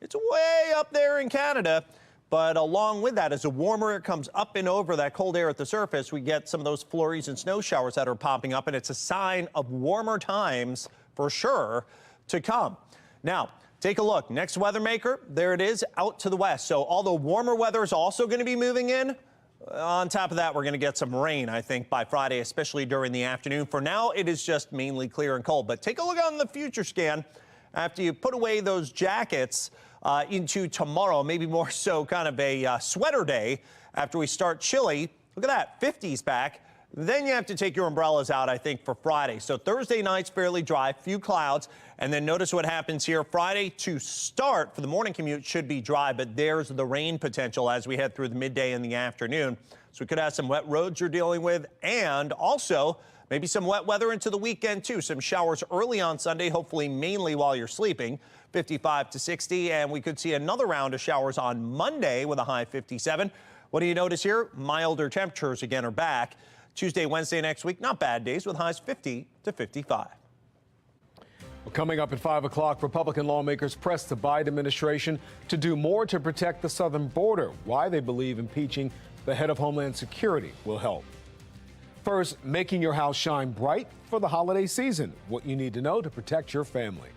it's way up there in Canada. But along with that, as the warmer air comes up and over that cold air at the surface, we get some of those flurries and snow showers that are popping up. And it's a sign of warmer times for sure to come. Now, take a look. Next weather maker, there it is, out to the west. So although warmer weather is also going to be moving in, on top of that, we're going to get some rain, I think, by Friday, especially during the afternoon. For now, it is just mainly clear and cold. But take a look on the future scan after you put away those jackets into tomorrow, maybe more so kind of a sweater day after we start chilly. Look at that, 50s back. Then you have to take your umbrellas out, I think, for Friday. So Thursday night's fairly dry, few clouds. And then notice what happens here. Friday to start for the morning commute should be dry, but there's the rain potential as we head through the midday and the afternoon. So we could have some wet roads you're dealing with, and also maybe some wet weather into the weekend, too. Some showers early on Sunday, hopefully mainly while you're sleeping, 55 to 60. And we could see another round of showers on Monday with a high 57. What do you notice here? Milder temperatures again are back. Tuesday, Wednesday next week, not bad days with highs 50 to 55. Well, coming up at 5 o'clock, Republican lawmakers press the Biden administration to do more to protect the southern border. Why they believe impeaching the head of Homeland Security will help. First, making your house shine bright for the holiday season. What you need to know to protect your family.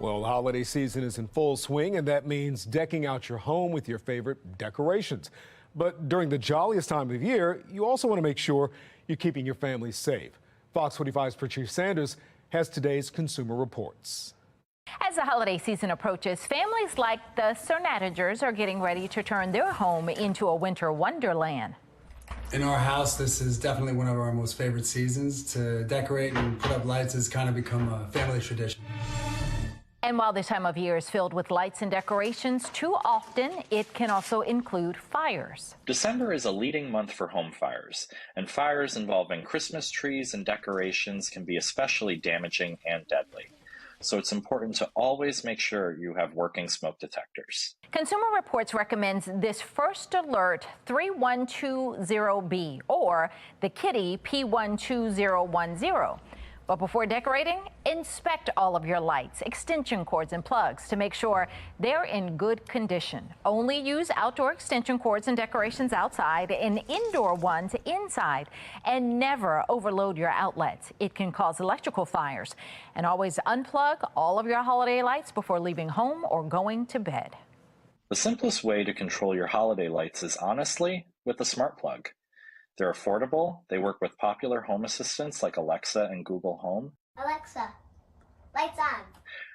Well, the holiday season is in full swing, and that means decking out your home with your favorite decorations. But during the jolliest time of year, you also want to make sure you're keeping your family safe. Fox 45's Patrice Sanders has today's Consumer Reports. As the holiday season approaches, families like the Cernatigers are getting ready to turn their home into a winter wonderland. In our house, this is definitely one of our most favorite seasons. To decorate and put up lights has kind of become a family tradition. And while this time of year is filled with lights and decorations, too often it can also include fires. December is a leading month for home fires, and fires involving Christmas trees and decorations can be especially damaging and deadly. So it's important to always make sure you have working smoke detectors. Consumer Reports recommends this First Alert 3120B or the Kitty P12010. But before decorating, inspect all of your lights, extension cords, and plugs to make sure they're in good condition. Only use outdoor extension cords and decorations outside and indoor ones inside. And never overload your outlets. It can cause electrical fires. And always unplug all of your holiday lights before leaving home or going to bed. The simplest way to control your holiday lights is honestly with a smart plug. They're affordable, they work with popular home assistants like Alexa and Google Home. Alexa, lights on.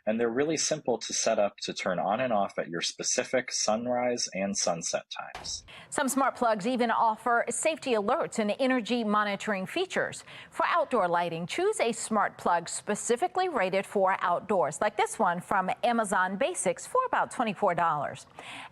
And they're really simple to set up to turn on and off at your specific sunrise and sunset times. Some smart plugs even offer safety alerts and energy monitoring features. For outdoor lighting, choose a smart plug specifically rated for outdoors, like this one from Amazon Basics for about $24.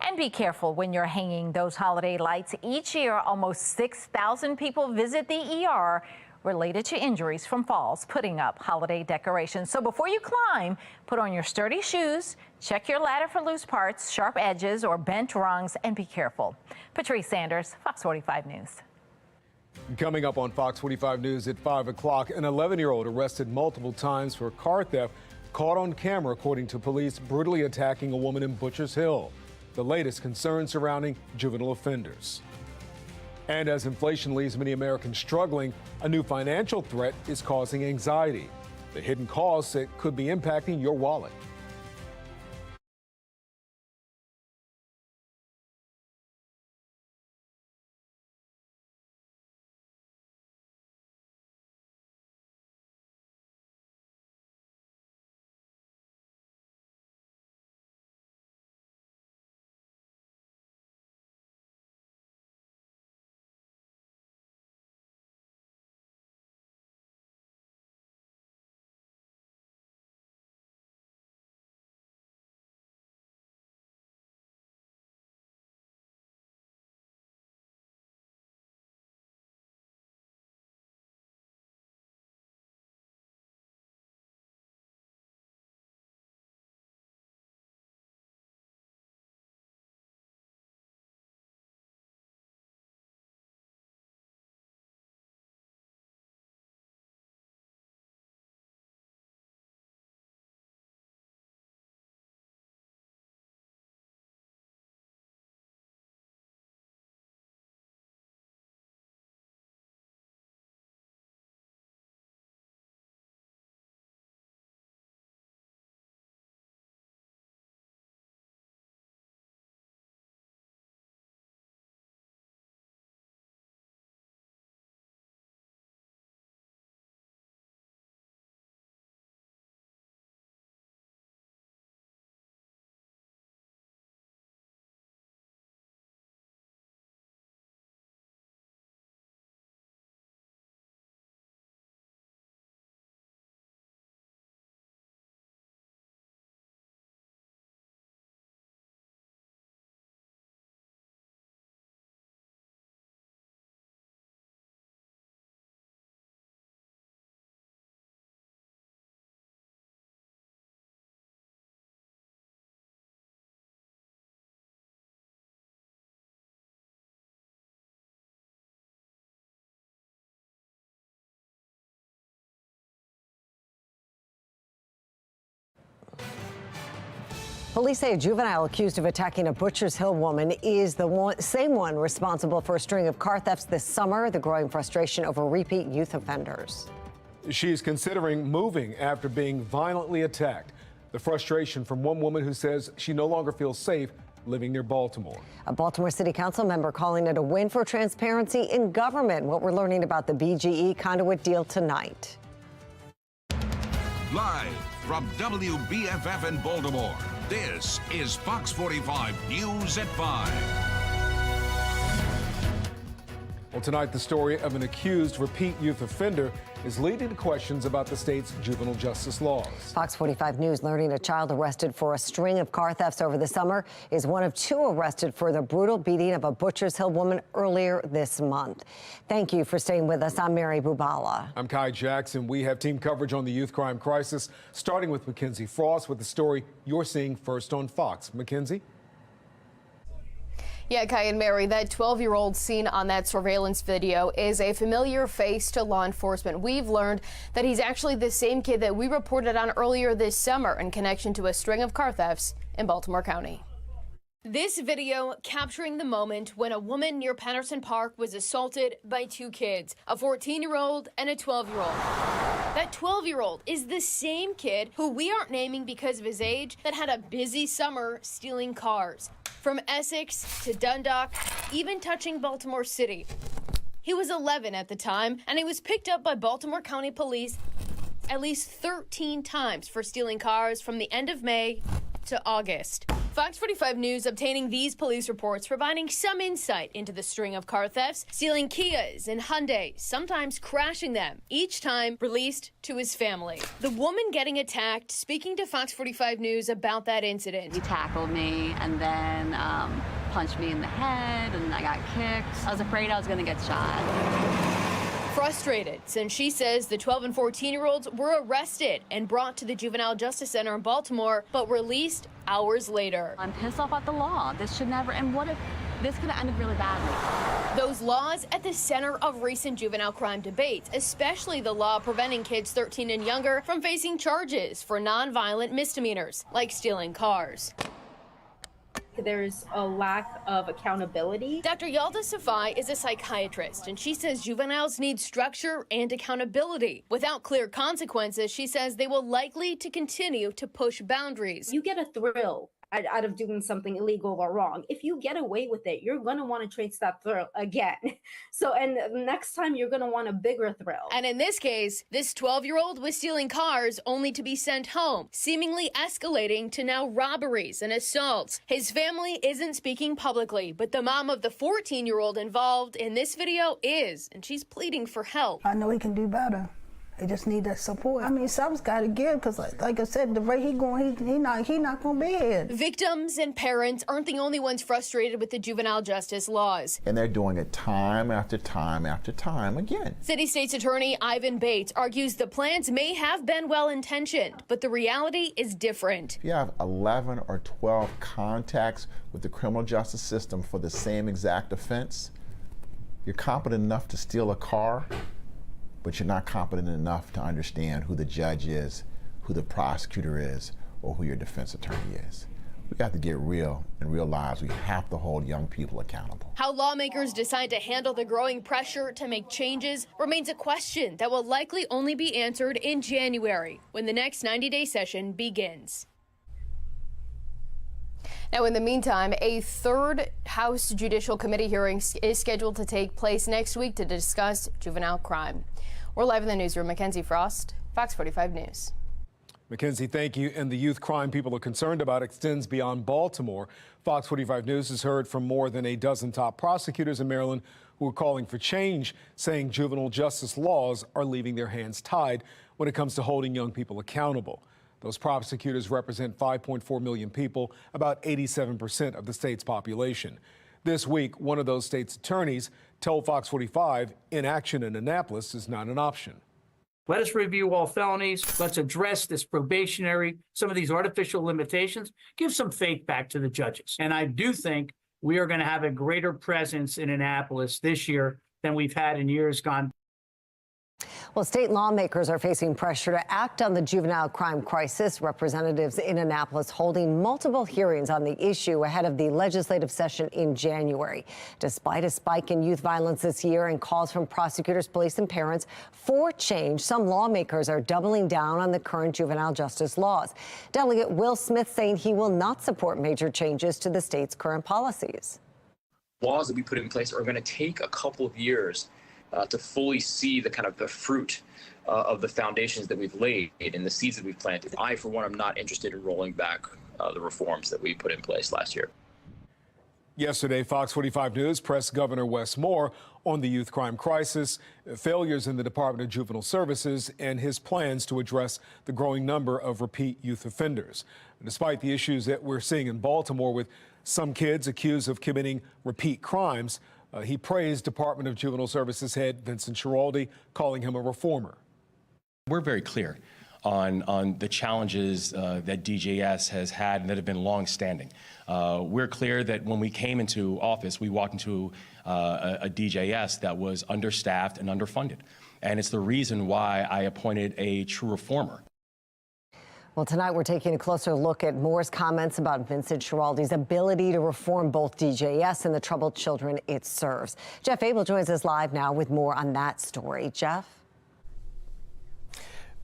And be careful when you're hanging those holiday lights. Each year, almost 6,000 people visit the ER related to injuries from falls putting up holiday decorations. So before you climb, put on your sturdy shoes, check your ladder for loose parts, sharp edges, or bent rungs, and be careful. Patrice Sanders, Fox 45 News. Coming up on Fox 45 News at 5 o'clock, an 11-year-old arrested multiple times for car theft, caught on camera, according to police, brutally attacking a woman in Butchers Hill. The latest concerns surrounding juvenile offenders. And as inflation leaves many Americans struggling, a new financial threat is causing anxiety. The hidden costs that could be impacting your wallet. Police say a juvenile accused of attacking a Butchers Hill woman is the same one responsible for a string of car thefts this summer, the growing frustration over repeat youth offenders. She's considering moving after being violently attacked. The frustration from one woman who says she no longer feels safe living near Baltimore. A Baltimore City Council member calling it a win for transparency in government. What we're learning about the BGE conduit deal tonight. Live from WBFF in Baltimore, this is Fox 45 News at 5. Well, tonight, the story of an accused repeat youth offender is leading to questions about the state's juvenile justice laws. Fox 45 News learning a child arrested for a string of car thefts over the summer is one of 2 arrested for the brutal beating of a Butchers Hill woman earlier this month. Thank you for staying with us. I'm Mary Bubala. I'm Kai Jackson. We have team coverage on the youth crime crisis, starting with Mackenzie Frost with the story you're seeing first on Fox. Mackenzie? Yeah, Kai and Mary, that 12-year-old seen on that surveillance video is a familiar face to law enforcement. We've learned that he's actually the same kid that we reported on earlier this summer in connection to a string of car thefts in Baltimore County. This video capturing the moment when a woman near Patterson Park was assaulted by 2 kids, a 14-year-old and a 12-year-old. That 12-year-old is the same kid who we aren't naming because of his age that had a busy summer stealing cars. From Essex to Dundalk, even touching Baltimore City. He was 11 at the time, and he was picked up by Baltimore County Police at least 13 times for stealing cars from the end of May to August. Fox 45 News obtaining these police reports, providing some insight into the string of car thefts, stealing Kias and Hyundais, sometimes crashing them, each time released to his family. The woman getting attacked, speaking to Fox 45 News about that incident. He tackled me and then punched me in the head, and I got kicked. I was afraid I was going to get shot. Frustrated, since she says the 12 and 14-year-olds were arrested and brought to the Juvenile Justice Center in Baltimore, but released hours later. I'm pissed off at the law. This should never, and what if this could have ended really badly? Those laws at the center of recent juvenile crime debates, especially the law preventing kids 13 and younger from facing charges for nonviolent misdemeanors, like stealing cars. There's a lack of accountability. Dr. Yalda Safai is a psychiatrist, and she says juveniles need structure and accountability. Without clear consequences, she says they will likely to continue to push boundaries. You get a thrill out of doing something illegal or wrong. If you get away with it, you're going to want to chase that thrill again. So, and next time you're going to want a bigger thrill. And in this case, this 12-year-old was stealing cars only to be sent home, seemingly escalating to now robberies and assaults. His family isn't speaking publicly, but the mom of the 14-year-old involved in this video is, and she's pleading for help. I know he can do better. They just need that support. I mean, something's got to give, because like I said, the way he going, he not going to be here. Victims and parents aren't the only ones frustrated with the juvenile justice laws. And they're doing it time after time after time again. City State's Attorney Ivan Bates argues the plans may have been well-intentioned, but the reality is different. If you have 11 or 12 contacts with the criminal justice system for the same exact offense, you're competent enough to steal a car, but you're not competent enough to understand who the judge is, who the prosecutor is, or who your defense attorney is. We got to get real and realize we have to hold young people accountable. How lawmakers decide to handle the growing pressure to make changes remains a question that will likely only be answered in January, when the next 90-day session begins. Now, in the meantime, a third House Judicial Committee hearing is scheduled to take place next week to discuss juvenile crime. We're live in the newsroom. Mackenzie Frost, Fox 45 News. Mackenzie, thank you. And the youth crime people are concerned about extends beyond Baltimore. Fox 45 News has heard from more than a dozen top prosecutors in Maryland who are calling for change, saying juvenile justice laws are leaving their hands tied when it comes to holding young people accountable. Those prosecutors represent 5.4 million people, about 87% of the state's population. This week, one of those state's attorneys told Fox 45 inaction in Annapolis is not an option. Let us review all felonies. Let's address this probationary, some of these artificial limitations, give some faith back to the judges. And I do think we are going to have a greater presence in Annapolis this year than we've had in years gone. Well, state lawmakers are facing pressure to act on the juvenile crime crisis. Representatives in Annapolis holding multiple hearings on the issue ahead of the legislative session in January. Despite a spike in youth violence this year and calls from prosecutors, police, and parents for change, some lawmakers are doubling down on the current juvenile justice laws. Delegate Will Smith saying he will not support major changes to the state's current policies. Laws that we put in place are going to take a couple of years to fully see the kind of the fruit of the foundations that we've laid and the seeds that we've planted. I, for one, am not interested in rolling back the reforms that we put in place last year. Yesterday, Fox 45 News pressed Governor Wes Moore on the youth crime crisis, failures in the Department of Juvenile Services, and his plans to address the growing number of repeat youth offenders. Despite the issues that we're seeing in Baltimore with some kids accused of committing repeat crimes, he praised Department of Juvenile Services head Vincent Schiraldi, calling him a reformer. We're very clear on the challenges that DJS has had and that have been long-standing. We're clear that when we came into office, we walked into a DJS that was understaffed and underfunded. And it's the reason why I appointed a true reformer. Well, tonight we're taking a closer look at Moore's comments about Vincent Schiraldi's ability to reform both DJS and the troubled children it serves. Jeff Abel joins us live now with more on that story. Jeff?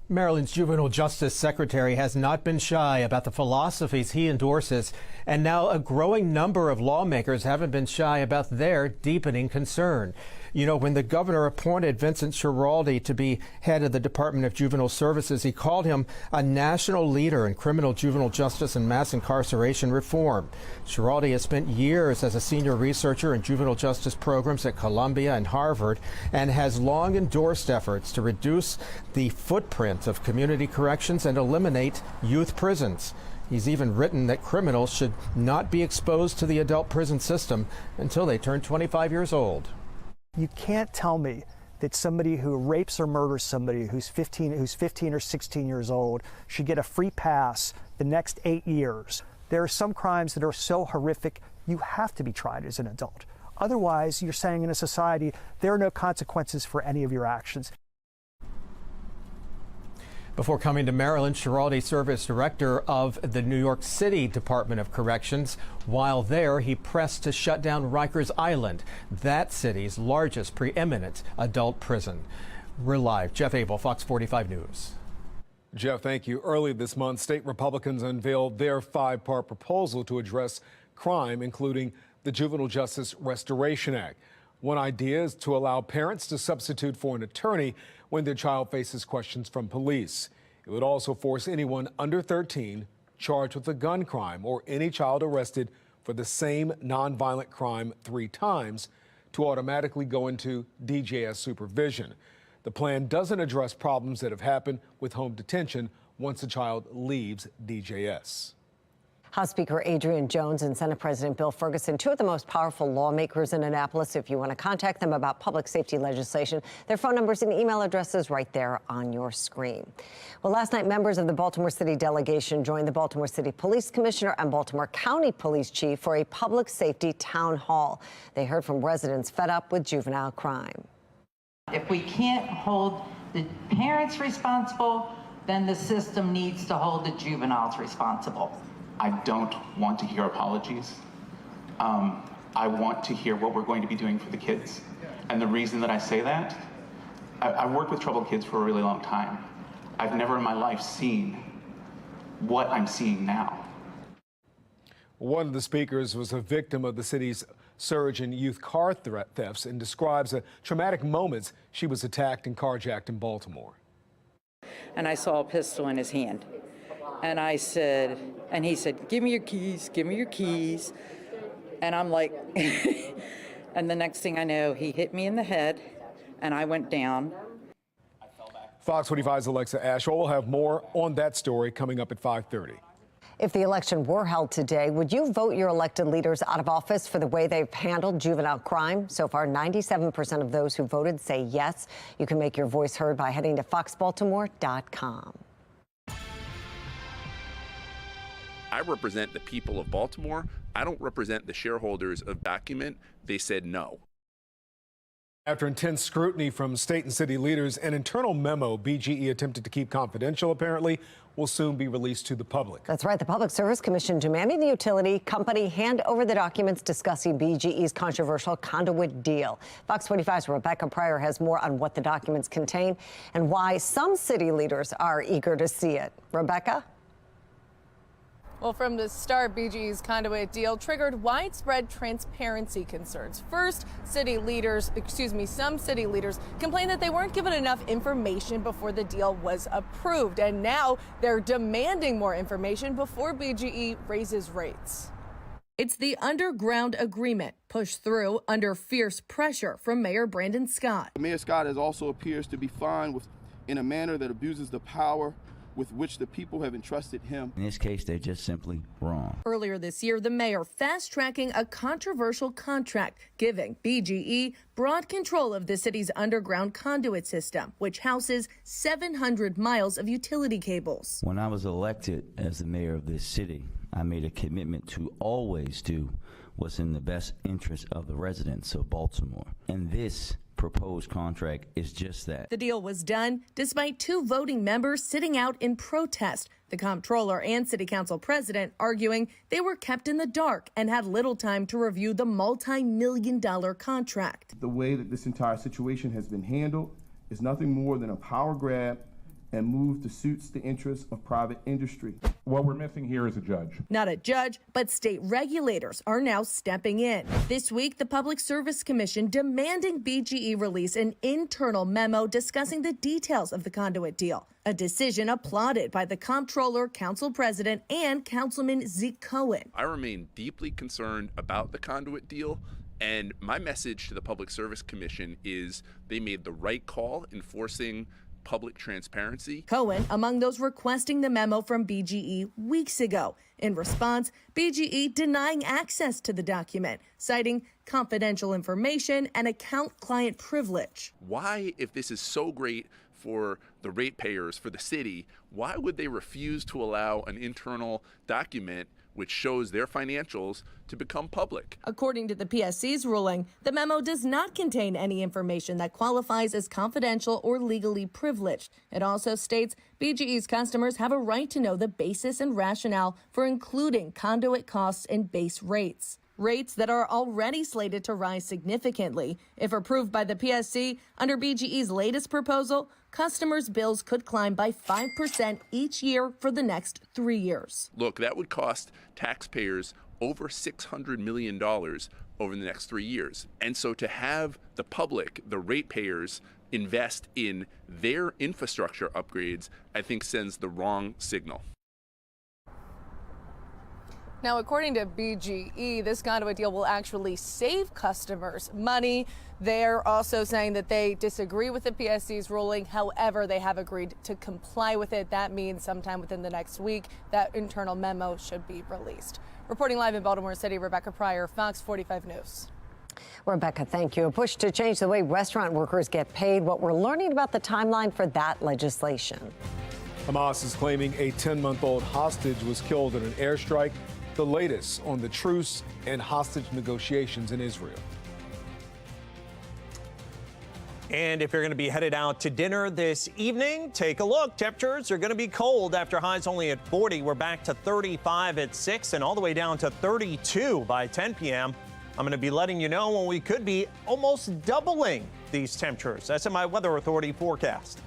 Maryland's Juvenile Justice Secretary has not been shy about the philosophies he endorses, and now a growing number of lawmakers haven't been shy about their deepening concern. You know, when the governor appointed Vincent Schiraldi to be head of the Department of Juvenile Services, he called him a national leader in criminal juvenile justice and mass incarceration reform. Schiraldi has spent years as a senior researcher in juvenile justice programs at Columbia and Harvard and has long endorsed efforts to reduce the footprint of community corrections and eliminate youth prisons. He's even written that criminals should not be exposed to the adult prison system until they turn 25 years old. You can't tell me that somebody who rapes or murders somebody who's 15 or 16 years old should get a free pass the next 8 years. There are some crimes that are so horrific you have to be tried as an adult. Otherwise, you're saying in a society there are no consequences for any of your actions. Before coming to Maryland, Schiraldi served as director of the New York City Department of Corrections. While there, he pressed to shut down Rikers Island, that city's largest preeminent adult prison. We're live. Jeff Abel, Fox 45 News. Jeff, thank you. Early this month, state Republicans unveiled their 5-part proposal to address crime, including the Juvenile Justice Restoration Act. One idea is to allow parents to substitute for an attorney when their child faces questions from police. It would also force anyone under 13 charged with a gun crime or any child arrested for the same nonviolent crime 3 times to automatically go into DJS supervision. The plan doesn't address problems that have happened with home detention once a child leaves DJS. House Speaker Adrian Jones and Senate President Bill Ferguson, 2 of the most powerful lawmakers in Annapolis. If you want to contact them about public safety legislation, their phone numbers and email addresses right there on your screen. Well, last night, members of the Baltimore City delegation joined the Baltimore City Police Commissioner and Baltimore County Police Chief for a public safety town hall. They heard from residents fed up with juvenile crime. If we can't hold the parents responsible, then the system needs to hold the juveniles responsible. I don't want to hear apologies. I want to hear what we're going to be doing for the kids. And the reason that I say that, I've worked with troubled kids for a really long time. I've never in my life seen what I'm seeing now. One of the speakers was a victim of the city's surge in youth car thefts and describes the traumatic moments she was attacked and carjacked in Baltimore. And I saw a pistol in his hand. And I said, and he said, give me your keys, give me your keys. And I'm like, and the next thing I know, he hit me in the head and I went down. Fox 45's Alexa Ashwell will have more on that story coming up at 5:30. If the election were held today, would you vote your elected leaders out of office for the way they've handled juvenile crime? So far, 97% of those who voted say yes. You can make your voice heard by heading to foxbaltimore.com. I represent the people of Baltimore. I don't represent the shareholders of Document. They said no. After intense scrutiny from state and city leaders, an internal memo BGE attempted to keep confidential apparently will soon be released to the public. That's right. The Public Service Commission demanding the utility company hand over the documents discussing BGE's controversial conduit deal. Fox 45's Rebecca Pryor has more on what the documents contain and why some city leaders are eager to see it. Rebecca? Well, from the start, BGE's conduit deal triggered widespread transparency concerns. First, some city leaders complained that they weren't given enough information before the deal was approved. And now they're demanding more information before BGE raises rates. It's the underground agreement pushed through under fierce pressure from Mayor Brandon Scott. Mayor Scott also appears to be fine in a manner that abuses the power with which the people have entrusted him. In this case, they're just simply wrong. Earlier this year, the mayor fast-tracking a controversial contract, giving BGE broad control of the city's underground conduit system, which houses 700 miles of utility cables. When I was elected as the mayor of this city, I made a commitment to always do what's in the best interest of the residents of Baltimore. And this proposed contract is just that. The deal was done despite 2 voting members sitting out in protest, the comptroller and city council president arguing they were kept in the dark and had little time to review the multi-million-dollar contract. The way that this entire situation has been handled is nothing more than a power grab and move that suits the interests of private industry. What we're missing here is a judge. Not a judge, but state regulators are now stepping in. This week, the Public Service Commission demanding BGE release an internal memo discussing the details of the conduit deal, a decision applauded by the comptroller, council president, and Councilman Zeke Cohen. I remain deeply concerned about the conduit deal. And my message to the Public Service Commission is they made the right call enforcing public transparency. Cohen among those requesting the memo from BGE weeks ago. In response, BGE denying access to the document, citing confidential information and account client privilege. Why, if this is so great for the ratepayers, for the city, why would they refuse to allow an internal document which shows their financials to become public? According to the PSC's ruling, the memo does not contain any information that qualifies as confidential or legally privileged. It also states BGE's customers have a right to know the basis and rationale for including conduit costs in base rates. Rates that are already slated to rise significantly. If approved by the PSC, under BGE's latest proposal, customers' bills could climb by 5% each year for the next 3 years. Look, that would cost taxpayers over $600 million over the next 3 years. And so to have the public, the ratepayers, invest in their infrastructure upgrades, I think sends the wrong signal. Now, according to BGE, this conduit deal will actually save customers money. They're also saying that they disagree with the PSC's ruling. However, they have agreed to comply with it. That means sometime within the next week, that internal memo should be released. Reporting live in Baltimore City, Rebecca Pryor, Fox 45 News. Rebecca, thank you. A push to change the way restaurant workers get paid. What we're learning about the timeline for that legislation. Hamas is claiming a 10-month-old hostage was killed in an airstrike. The latest on the truce and hostage negotiations in Israel. And if you're going to be headed out to dinner this evening, take a look. Temperatures are going to be cold after highs only at 40. We're back to 35 at 6 and all the way down to 32 by 10 p.m. I'm going to be letting you know when we could be almost doubling these temperatures. That's in my Weather Authority forecast.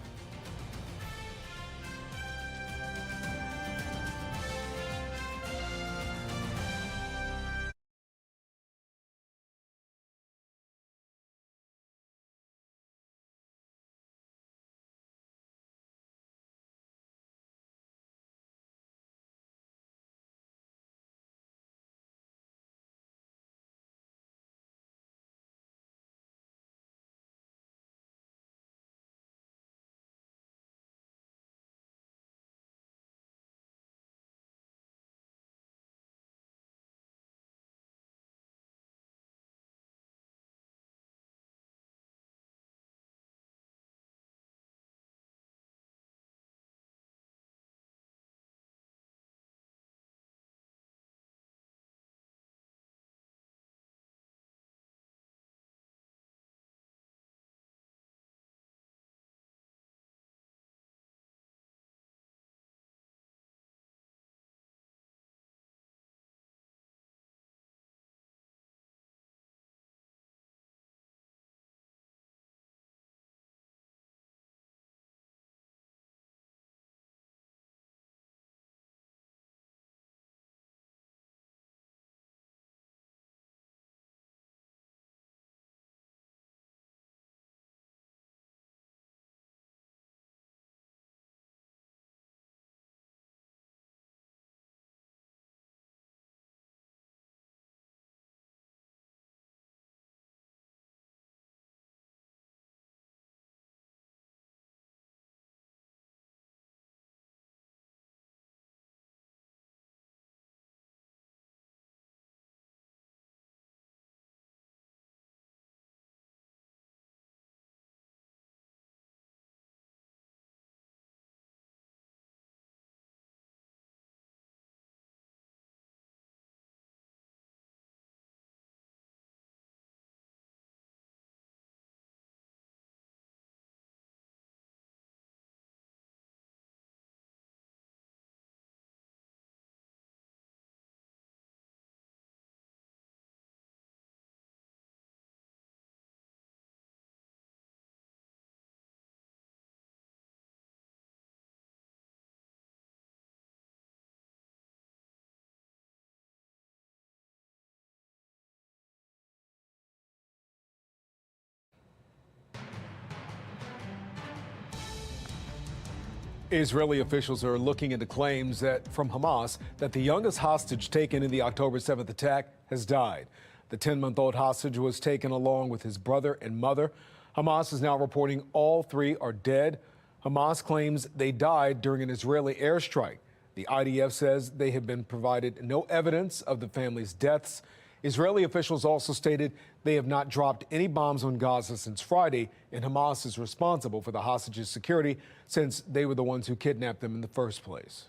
Israeli officials are looking into claims from Hamas that the youngest hostage taken in the October 7th attack has died. The 10-month-old hostage was taken along with his brother and mother. Hamas is now reporting all three are dead. Hamas claims they died during an Israeli airstrike. The IDF says they have been provided no evidence of the family's deaths. Israeli officials also stated they have not dropped any bombs on Gaza since Friday, and Hamas is responsible for the hostages' security since they were the ones who kidnapped them in the first place.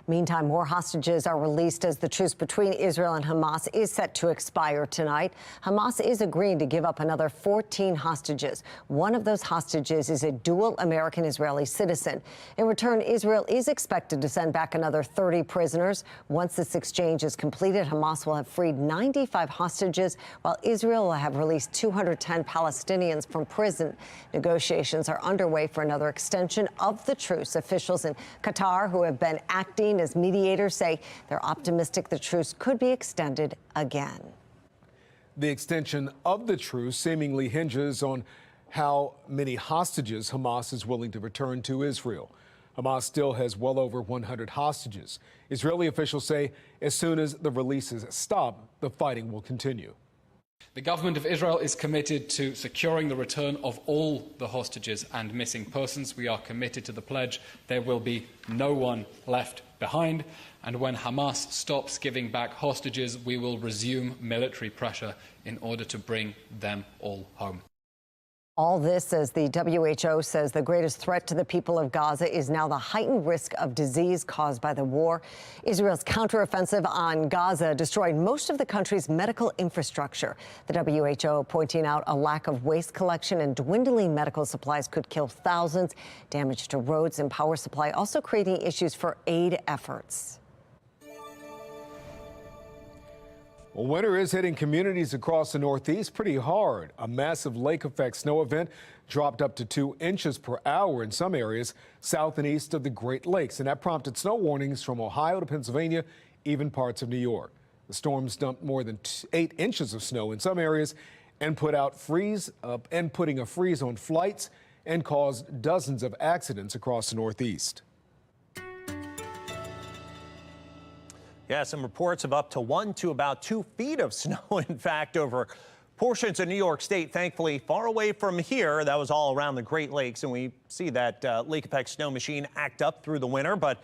Meantime, more hostages are released as the truce between Israel and Hamas is set to expire tonight. Hamas is agreeing to give up another 14 hostages. One of those hostages is a dual American-Israeli citizen. In return, Israel is expected to send back another 30 prisoners. Once this exchange is completed, Hamas will have freed 95 hostages, while Israel will have released 210 Palestinians from prison. Negotiations are underway for another extension of the truce. Officials in Qatar who have been acting as mediators say they're optimistic the truce could be extended again. The extension of the truce seemingly hinges on how many hostages Hamas is willing to return to Israel. Hamas still has well over 100 hostages. Israeli officials say as soon as the releases stop, the fighting will continue. The government of Israel is committed to securing the return of all the hostages and missing persons. We are committed to the pledge. There will be no one left behind. And when Hamas stops giving back hostages, we will resume military pressure in order to bring them all home. All this as the WHO says the greatest threat to the people of Gaza is now the heightened risk of disease caused by the war. Israel's counteroffensive on Gaza destroyed most of the country's medical infrastructure. The WHO pointing out a lack of waste collection and dwindling medical supplies could kill thousands. Damage to roads and power supply also creating issues for aid efforts. Well, winter is hitting communities across the Northeast pretty hard. A massive lake-effect snow event dropped up to 2 inches per hour in some areas south and east of the Great Lakes, and that prompted snow warnings from Ohio to Pennsylvania, even parts of New York. The storms dumped more than 8 inches of snow in some areas and putting a freeze on flights and caused dozens of accidents across the Northeast. Yeah, some reports of up to 1 to about 2 feet of snow, in fact, over portions of New York State. Thankfully, far away from here, that was all around the Great Lakes, and we see that lake effect snow machine act up through the winter. But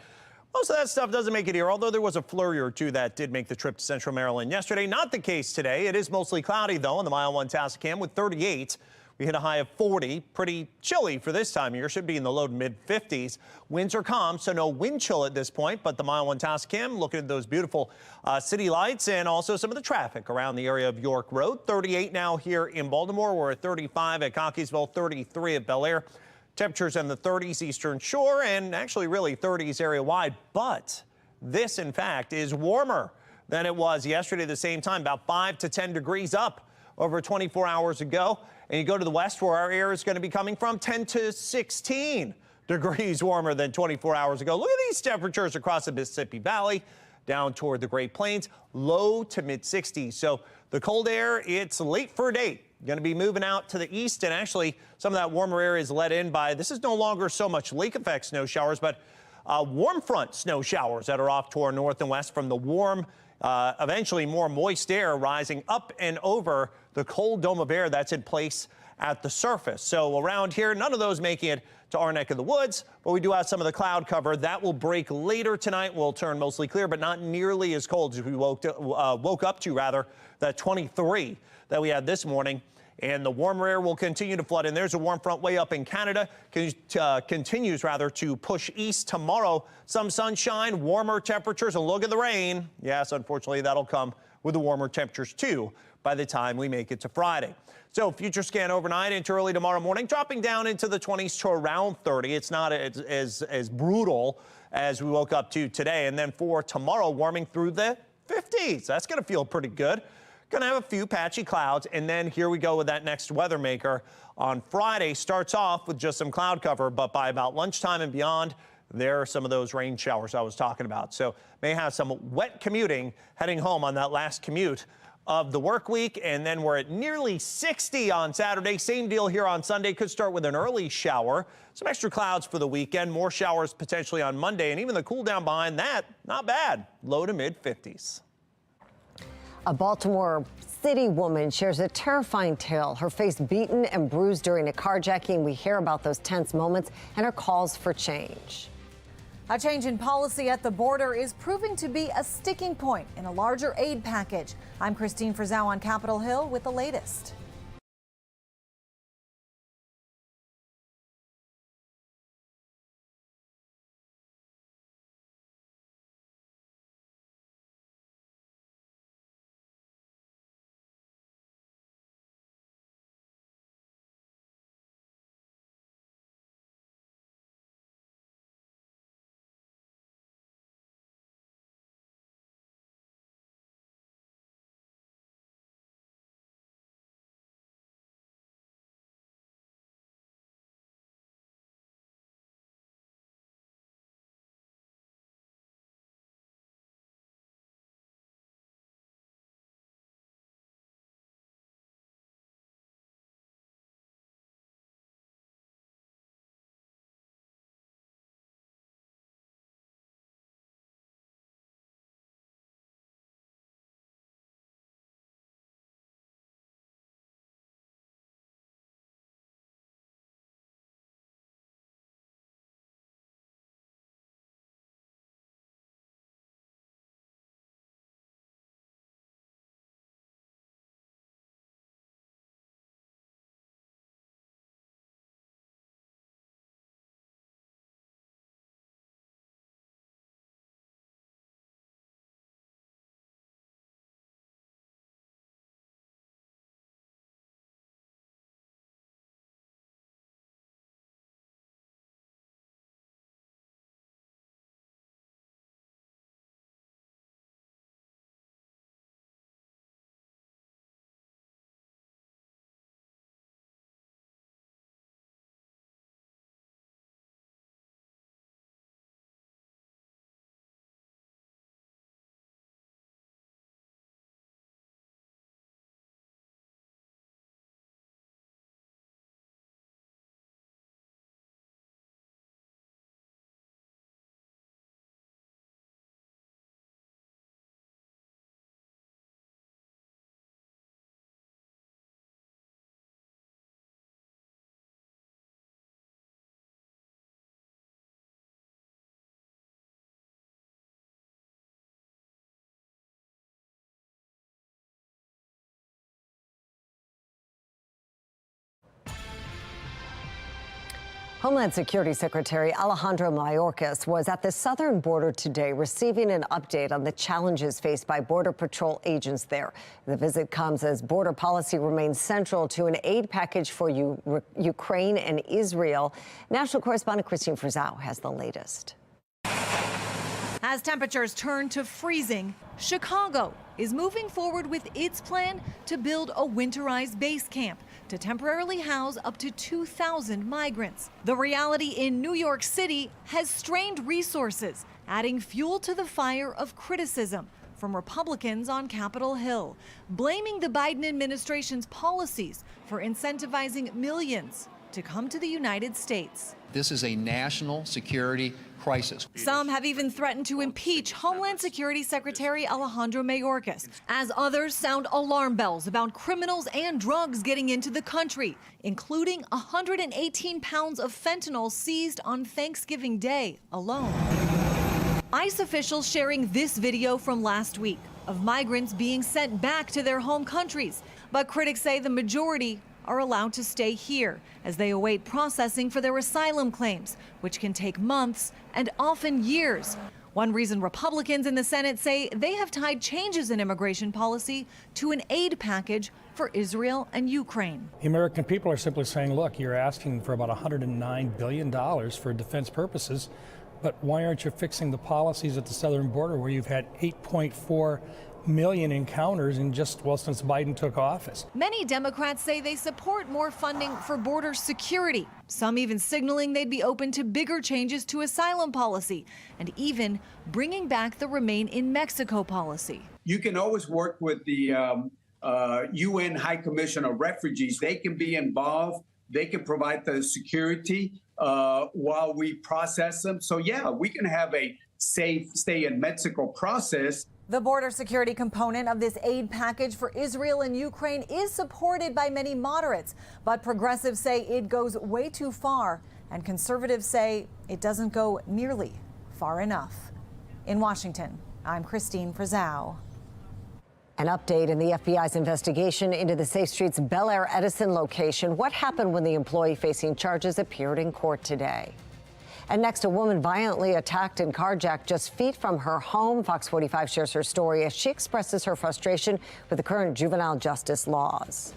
most of that stuff doesn't make it here, although there was a flurry or two that did make the trip to Central Maryland yesterday. Not the case today. It is mostly cloudy, though, on the Mile 1 Tascam with 38. We hit a high of 40. Pretty chilly for this time of year. Should be in the low to mid 50s. Winds are calm, so no wind chill at this point. But the Mile 1 Tascam, looking at those beautiful city lights and also some of the traffic around the area of York Road. 38 now here in Baltimore. We're at 35 at Cockeysville, 33 at Bel Air. Temperatures in the 30s Eastern Shore and actually really 30s area wide. But this, in fact, is warmer than it was yesterday at the same time, about 5 to 10 degrees up over 24 hours ago. And you go to the west where our air is going to be coming from, 10 to 16 degrees warmer than 24 hours ago. Look at these temperatures across the Mississippi Valley, down toward the Great Plains, low to mid 60s. So the cold air, it's late for a date. Going to be moving out to the east, and actually some of that warmer air is let in by, this is no longer so much lake effect snow showers, but warm front snow showers that are off to our north and west from the warm, eventually more moist air rising up and over the cold dome of air that's in place at the surface. So around here, none of those making it to our neck of the woods, but we do have some of the cloud cover. That will break later tonight. We'll turn mostly clear, but not nearly as cold as we woke up to, that 23 that we had this morning. And the warmer air will continue to flood in. There's a warm front way up in Canada. Continues to push east tomorrow. Some sunshine, warmer temperatures, and look at the rain. Yes, unfortunately, that'll come with the warmer temperatures, too, by the time we make it to Friday. So future scan overnight into early tomorrow morning, dropping down into the 20s to around 30. It's not as brutal as we woke up to today. And then for tomorrow, warming through the 50s. That's going to feel pretty good. Going to have a few patchy clouds, and then here we go with that next weather maker. On Friday, starts off with just some cloud cover, but by about lunchtime and beyond, there are some of those rain showers I was talking about. So may have some wet commuting heading home on that last commute of the work week, and then we're at nearly 60 on Saturday. Same deal here on Sunday. Could start with an early shower. Some extra clouds for the weekend. More showers potentially on Monday, and even the cool down behind that, not bad. Low to mid 50s. A Baltimore City woman shares a terrifying tale. Her face beaten and bruised during a carjacking. We hear about those tense moments and her calls for change. A change in policy at the border is proving to be a sticking point in a larger aid package. I'm Christine Frizzau on Capitol Hill with the latest. Homeland Security Secretary Alejandro Mayorkas was at the southern border today receiving an update on the challenges faced by Border Patrol agents there. The visit comes as border policy remains central to an aid package for Ukraine and Israel. National correspondent Christine Frizzau has the latest. As temperatures turn to freezing, Chicago is moving forward with its plan to build a winterized base camp to temporarily house up to 2,000 migrants. The reality in New York City has strained resources, adding fuel to the fire of criticism from Republicans on Capitol Hill, blaming the Biden administration's policies for incentivizing millions to come to the United States. This is a national security crisis. Some have even threatened to impeach Homeland Security Secretary Alejandro Mayorkas, as others sound alarm bells about criminals and drugs getting into the country, including 118 pounds of fentanyl seized on Thanksgiving Day alone. ICE officials sharing this video from last week of migrants being sent back to their home countries, but critics say the majority are allowed to stay here as they await processing for their asylum claims, which can take months and often years. One reason Republicans in the Senate say they have tied changes in immigration policy to an aid package for Israel and Ukraine. The American people are simply saying, look, you're asking for about $109 billion for defense purposes, but why aren't you fixing the policies at the southern border where you've had 8.4 million encounters in just, well, since Biden took office? Many Democrats say they support more funding for border security, some even signaling they'd be open to bigger changes to asylum policy and even bringing back the Remain in Mexico policy. you can always work with the UN High Commission of Refugees. They can be involved. They can provide the security while we process them. So, yeah, we can have a safe stay in Mexico process. The border security component of this aid package for Israel and Ukraine is supported by many moderates, but progressives say it goes way too far, and conservatives say it doesn't go nearly far enough. In Washington, I'm Christine Frizzau. An update in the FBI's investigation into the Safe Streets Bel Air Edison location. What happened when the employee facing charges appeared in court today? And next, a woman violently attacked and carjacked just feet from her home. Fox 45 shares her story as she expresses her frustration with the current juvenile justice laws.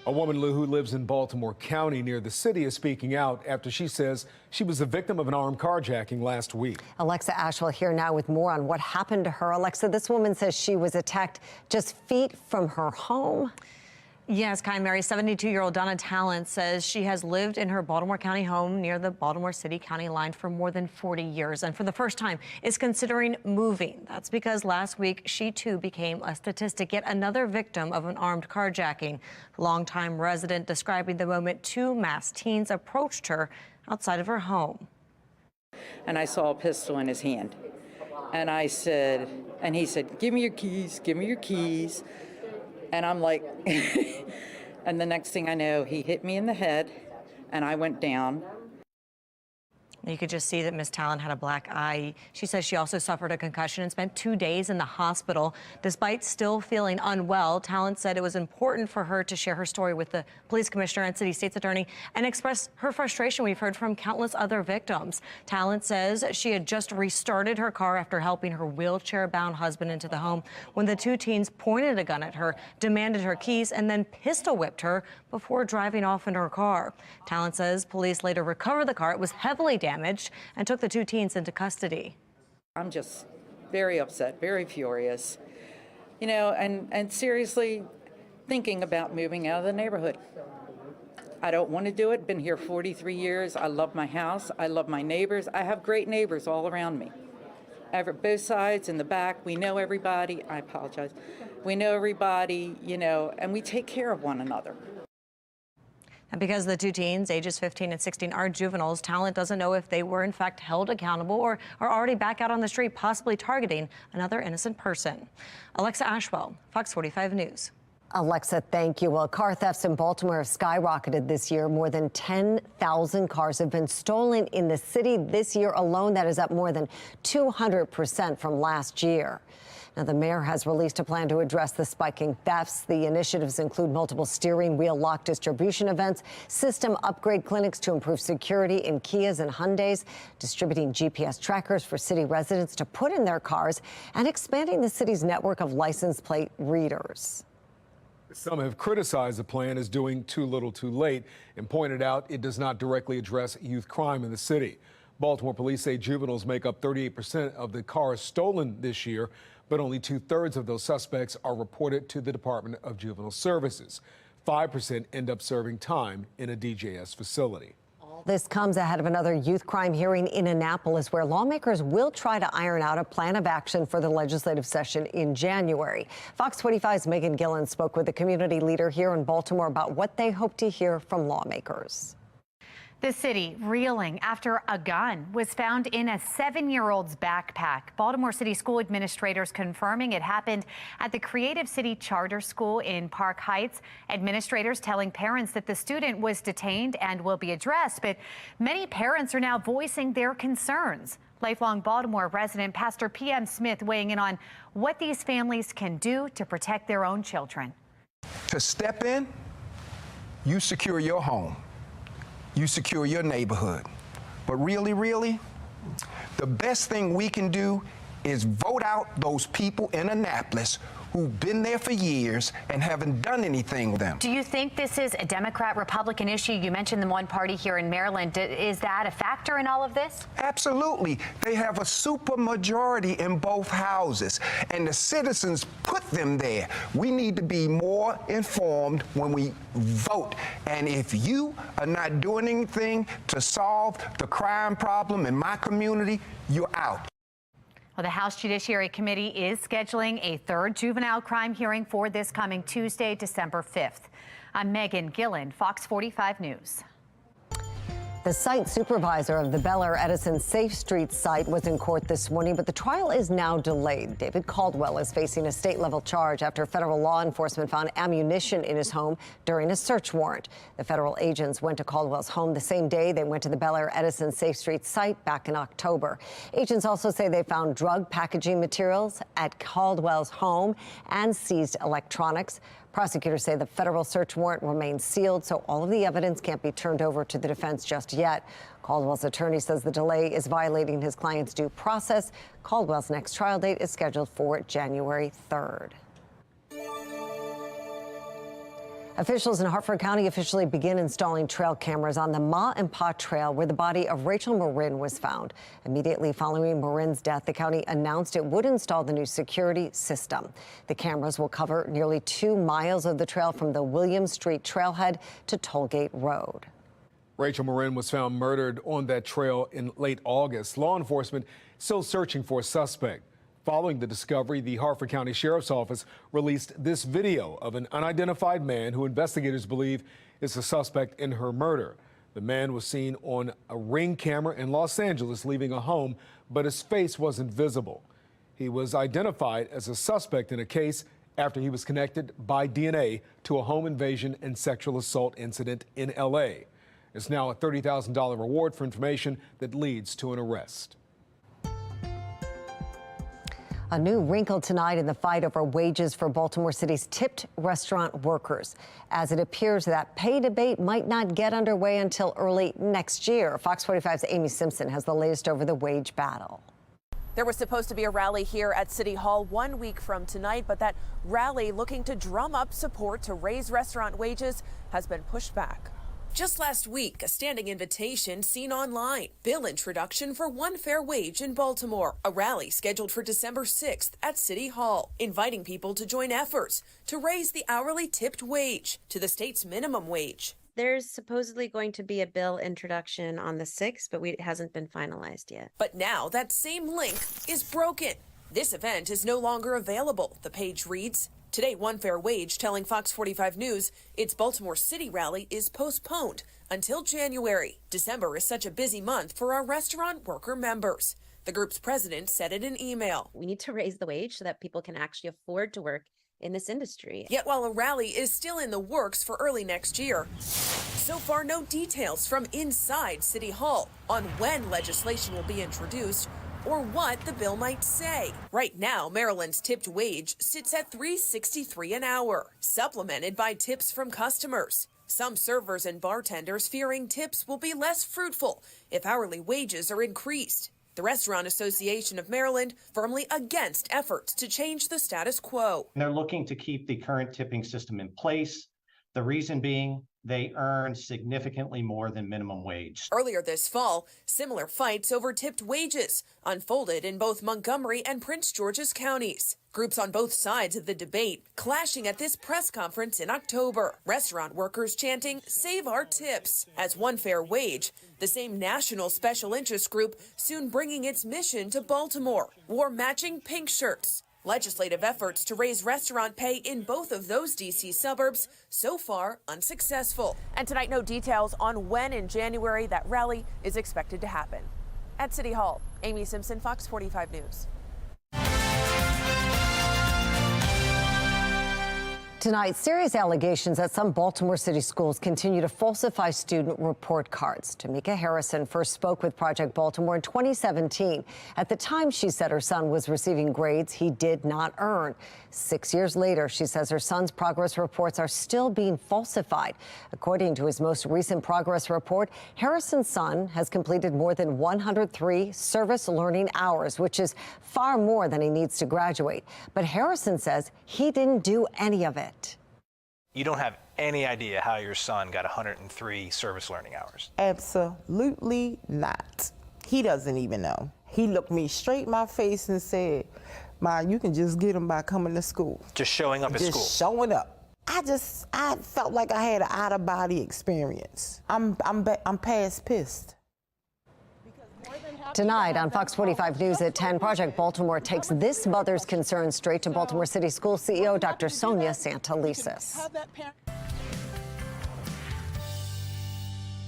A woman who lives in Baltimore County near the city is speaking out after she says she was the victim of an armed carjacking last week. Alexa Ashwell here now with more on what happened to her. Alexa, this woman says she was attacked just feet from her home. Yes, Kai Mary, 72-year-old Donna Talent says she has lived in her Baltimore County home near the Baltimore City-County line for more than 40 years and for the first time is considering moving. That's because last week she too became a statistic, yet another victim of an armed carjacking. Longtime resident describing the moment two masked teens approached her outside of her home. And I saw a pistol in his hand. And I said, and he said, "Give me your keys, give me your keys." And I'm like, and the next thing I know, he hit me in the head and I went down. You could just see that Miss Talon had a black eye. She says she also suffered a concussion and spent 2 days in the hospital. Despite still feeling unwell, Talon said it was important for her to share her story with the police commissioner and city state's attorney and express her frustration. We've heard from countless other victims. Talon says she had just restarted her car after helping her wheelchair-bound husband into the home when the two teens pointed a gun at her, demanded her keys, and then pistol whipped her before driving off in her car. Talon says police later recovered the car. It was heavily damaged and took the two teens into custody. I'm just very upset, very furious, you know, and seriously thinking about moving out of the neighborhood. I don't want to do it. Been here 43 years. I love my house. I love my neighbors. I have great neighbors all around me. Both sides, in the back, we know everybody. I apologize. We know everybody, you know, and we take care of one another. And because the two teens, ages 15 and 16, are juveniles, Talon doesn't know if they were in fact held accountable or are already back out on the street, possibly targeting another innocent person. Alexa Ashwell, Fox 45 News. Alexa, thank you. Well, car thefts in Baltimore have skyrocketed this year. More than 10,000 cars have been stolen in the city this year alone. That is up more than 200% from last year. Now, the mayor has released a plan to address the spiking thefts. The initiatives include multiple steering wheel lock distribution events, system upgrade clinics to improve security in Kias and Hyundais, distributing GPS trackers for city residents to put in their cars, and expanding the city's network of license plate readers. Some have criticized the plan as doing too little too late and pointed out it does not directly address youth crime in the city. Baltimore police say juveniles make up 38% of the cars stolen this year, but only 2/3 of those suspects are reported to the Department of Juvenile Services. 5% end up serving time in a DJS facility. This comes ahead of another youth crime hearing in Annapolis, where lawmakers will try to iron out a plan of action for the legislative session in January. Fox 45's Megan Gillen spoke with a community leader here in Baltimore about what they hope to hear from lawmakers. The city reeling after a gun was found in a 7-year-old's backpack. Baltimore City school administrators confirming it happened at the Creative City Charter School in Park Heights. Administrators telling parents that the student was detained and will be addressed, but many parents are now voicing their concerns. Lifelong Baltimore resident Pastor P.M. Smith weighing in on what these families can do to protect their own children. To step in, you secure your home. You secure your neighborhood. But really, the best thing we can do is vote out those people in Annapolis who've been there for years and haven't done anything with them. Do you think this is a Democrat-Republican issue? You mentioned the one party here in Maryland. Is that a factor in all of this? Absolutely. They have a super majority in both houses, and the citizens put them there. We need to be more informed when we vote. And if you are not doing anything to solve the crime problem in my community, you're out. Well, the House Judiciary Committee is scheduling a third juvenile crime hearing for this coming Tuesday, December 5th. I'm Megan Gillen, Fox 45 News. The site supervisor of the Bel Air Edison Safe Street site was in court this morning, but the trial is now delayed. David Caldwell is facing a state-level charge after federal law enforcement found ammunition in his home during a search warrant. The federal agents went to Caldwell's home the same day they went to the Bel Air Edison Safe Street site back in October. Agents also say they found drug packaging materials at Caldwell's home and seized electronics. Prosecutors say the federal search warrant remains sealed, so all of the evidence can't be turned over to the defense just yet. Caldwell's attorney says the delay is violating his client's due process. Caldwell's next trial date is scheduled for January 3rd. Officials in Hartford County officially begin installing trail cameras on the Ma and Pa Trail, where the body of Rachel Marin was found. Immediately following Marin's death, the county announced it would install the new security system. The cameras will cover nearly 2 miles of the trail from the Williams Street trailhead to Tollgate Road. Rachel Marin was found murdered on that trail in late August. Law enforcement still searching for a suspect. Following the discovery, the Hartford County Sheriff's Office released this video of an unidentified man who investigators believe is a suspect in her murder. The man was seen on a Ring camera in Los Angeles leaving a home, but his face wasn't visible. He was identified as a suspect in a case after he was connected by DNA to a home invasion and sexual assault incident in L.A. There's now a $30,000 reward for information that leads to an arrest. A new wrinkle tonight in the fight over wages for Baltimore City's tipped restaurant workers, as it appears that pay debate might not get underway until early next year. Fox 45's Amy Simpson has the latest over the wage battle. There was supposed to be a rally here at City Hall 1 week from tonight, but that rally looking to drum up support to raise restaurant wages has been pushed back. Just last week, a standing invitation seen online. Bill introduction for one fair wage in Baltimore. A rally scheduled for December 6th at City Hall, inviting people to join efforts to raise the hourly tipped wage to the state's minimum wage. There's supposedly going to be a bill introduction on the 6th, but it hasn't been finalized yet. But now that same link is broken. This event is no longer available, the page reads. Today, One Fair Wage telling Fox 45 News its Baltimore City rally is postponed until January. December is such a busy month for our restaurant worker members. The group's president said in an email. We need to raise the wage so that people can actually afford to work in this industry. Yet while a rally is still in the works for early next year, so far no details from inside City Hall on when legislation will be introduced or what the bill might say. Right now, Maryland's tipped wage sits at $3.63 an hour, supplemented by tips from customers. Some servers and bartenders fearing tips will be less fruitful if hourly wages are increased. The Restaurant Association of Maryland firmly against efforts to change the status quo. They're looking to keep the current tipping system in place. The reason being they earn significantly more than minimum wage. Earlier this fall, similar fights over tipped wages unfolded in both Montgomery and Prince George's counties. Groups on both sides of the debate clashing at this press conference in October. Restaurant workers chanting, "Save our tips," as One Fair Wage, the same national special interest group soon bringing its mission to Baltimore, wore matching pink shirts. Legislative efforts to raise restaurant pay in both of those D.C. suburbs so far unsuccessful. And tonight, no details on when in January that rally is expected to happen. At City Hall, Amy Simpson, Fox 45 News. Tonight, serious allegations that some Baltimore City schools continue to falsify student report cards. Tamika Harrison first spoke with Project Baltimore in 2017. At the time, she said her son was receiving grades he did not earn. 6 years later, she says her son's progress reports are still being falsified. According to his most recent progress report, Harrison's son has completed more than 103 service learning hours, which is far more than he needs to graduate. But Harrison says he didn't do any of it. You don't have any idea how your son got 103 service learning hours. Absolutely not. He doesn't even know. He looked me straight in my face and said, "Ma, you can just get him by coming to school." Just showing up at school. Just showing up. I felt like I had an out-of-body experience. I'm past pissed. Tonight on Fox 45 News at 10, Project Baltimore takes this mother's concern straight to Baltimore City School CEO Dr. Sonia Santelises.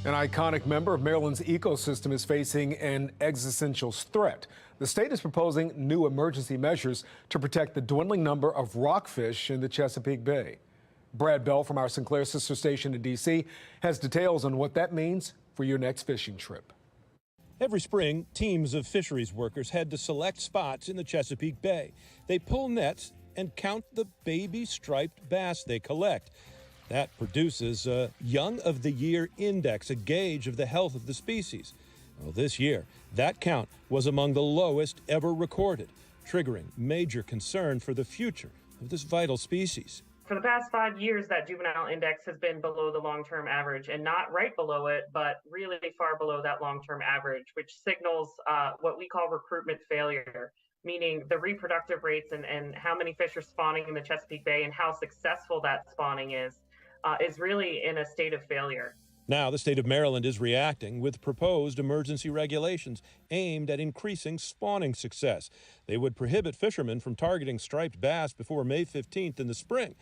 An iconic member of Maryland's ecosystem is facing an existential threat. The state is proposing new emergency measures to protect the dwindling number of rockfish in the Chesapeake Bay. Brad Bell from our Sinclair sister station in D.C. has details on what that means for your next fishing trip. Every spring, teams of fisheries workers head to select spots in the Chesapeake Bay. They pull nets and count the baby striped bass they collect. That produces a Young of the Year index, a gauge of the health of the species. Well, this year, that count was among the lowest ever recorded, triggering major concern for the future of this vital species. For the past 5 years, that juvenile index has been below the long-term average, and not right below it, but really far below that long-term average, which signals what we call recruitment failure, meaning the reproductive rates and how many fish are spawning in the Chesapeake Bay and how successful that spawning is really in a state of failure. Now, the state of Maryland is reacting with proposed emergency regulations aimed at increasing spawning success. They would prohibit fishermen from targeting striped bass before May 15th in the spring.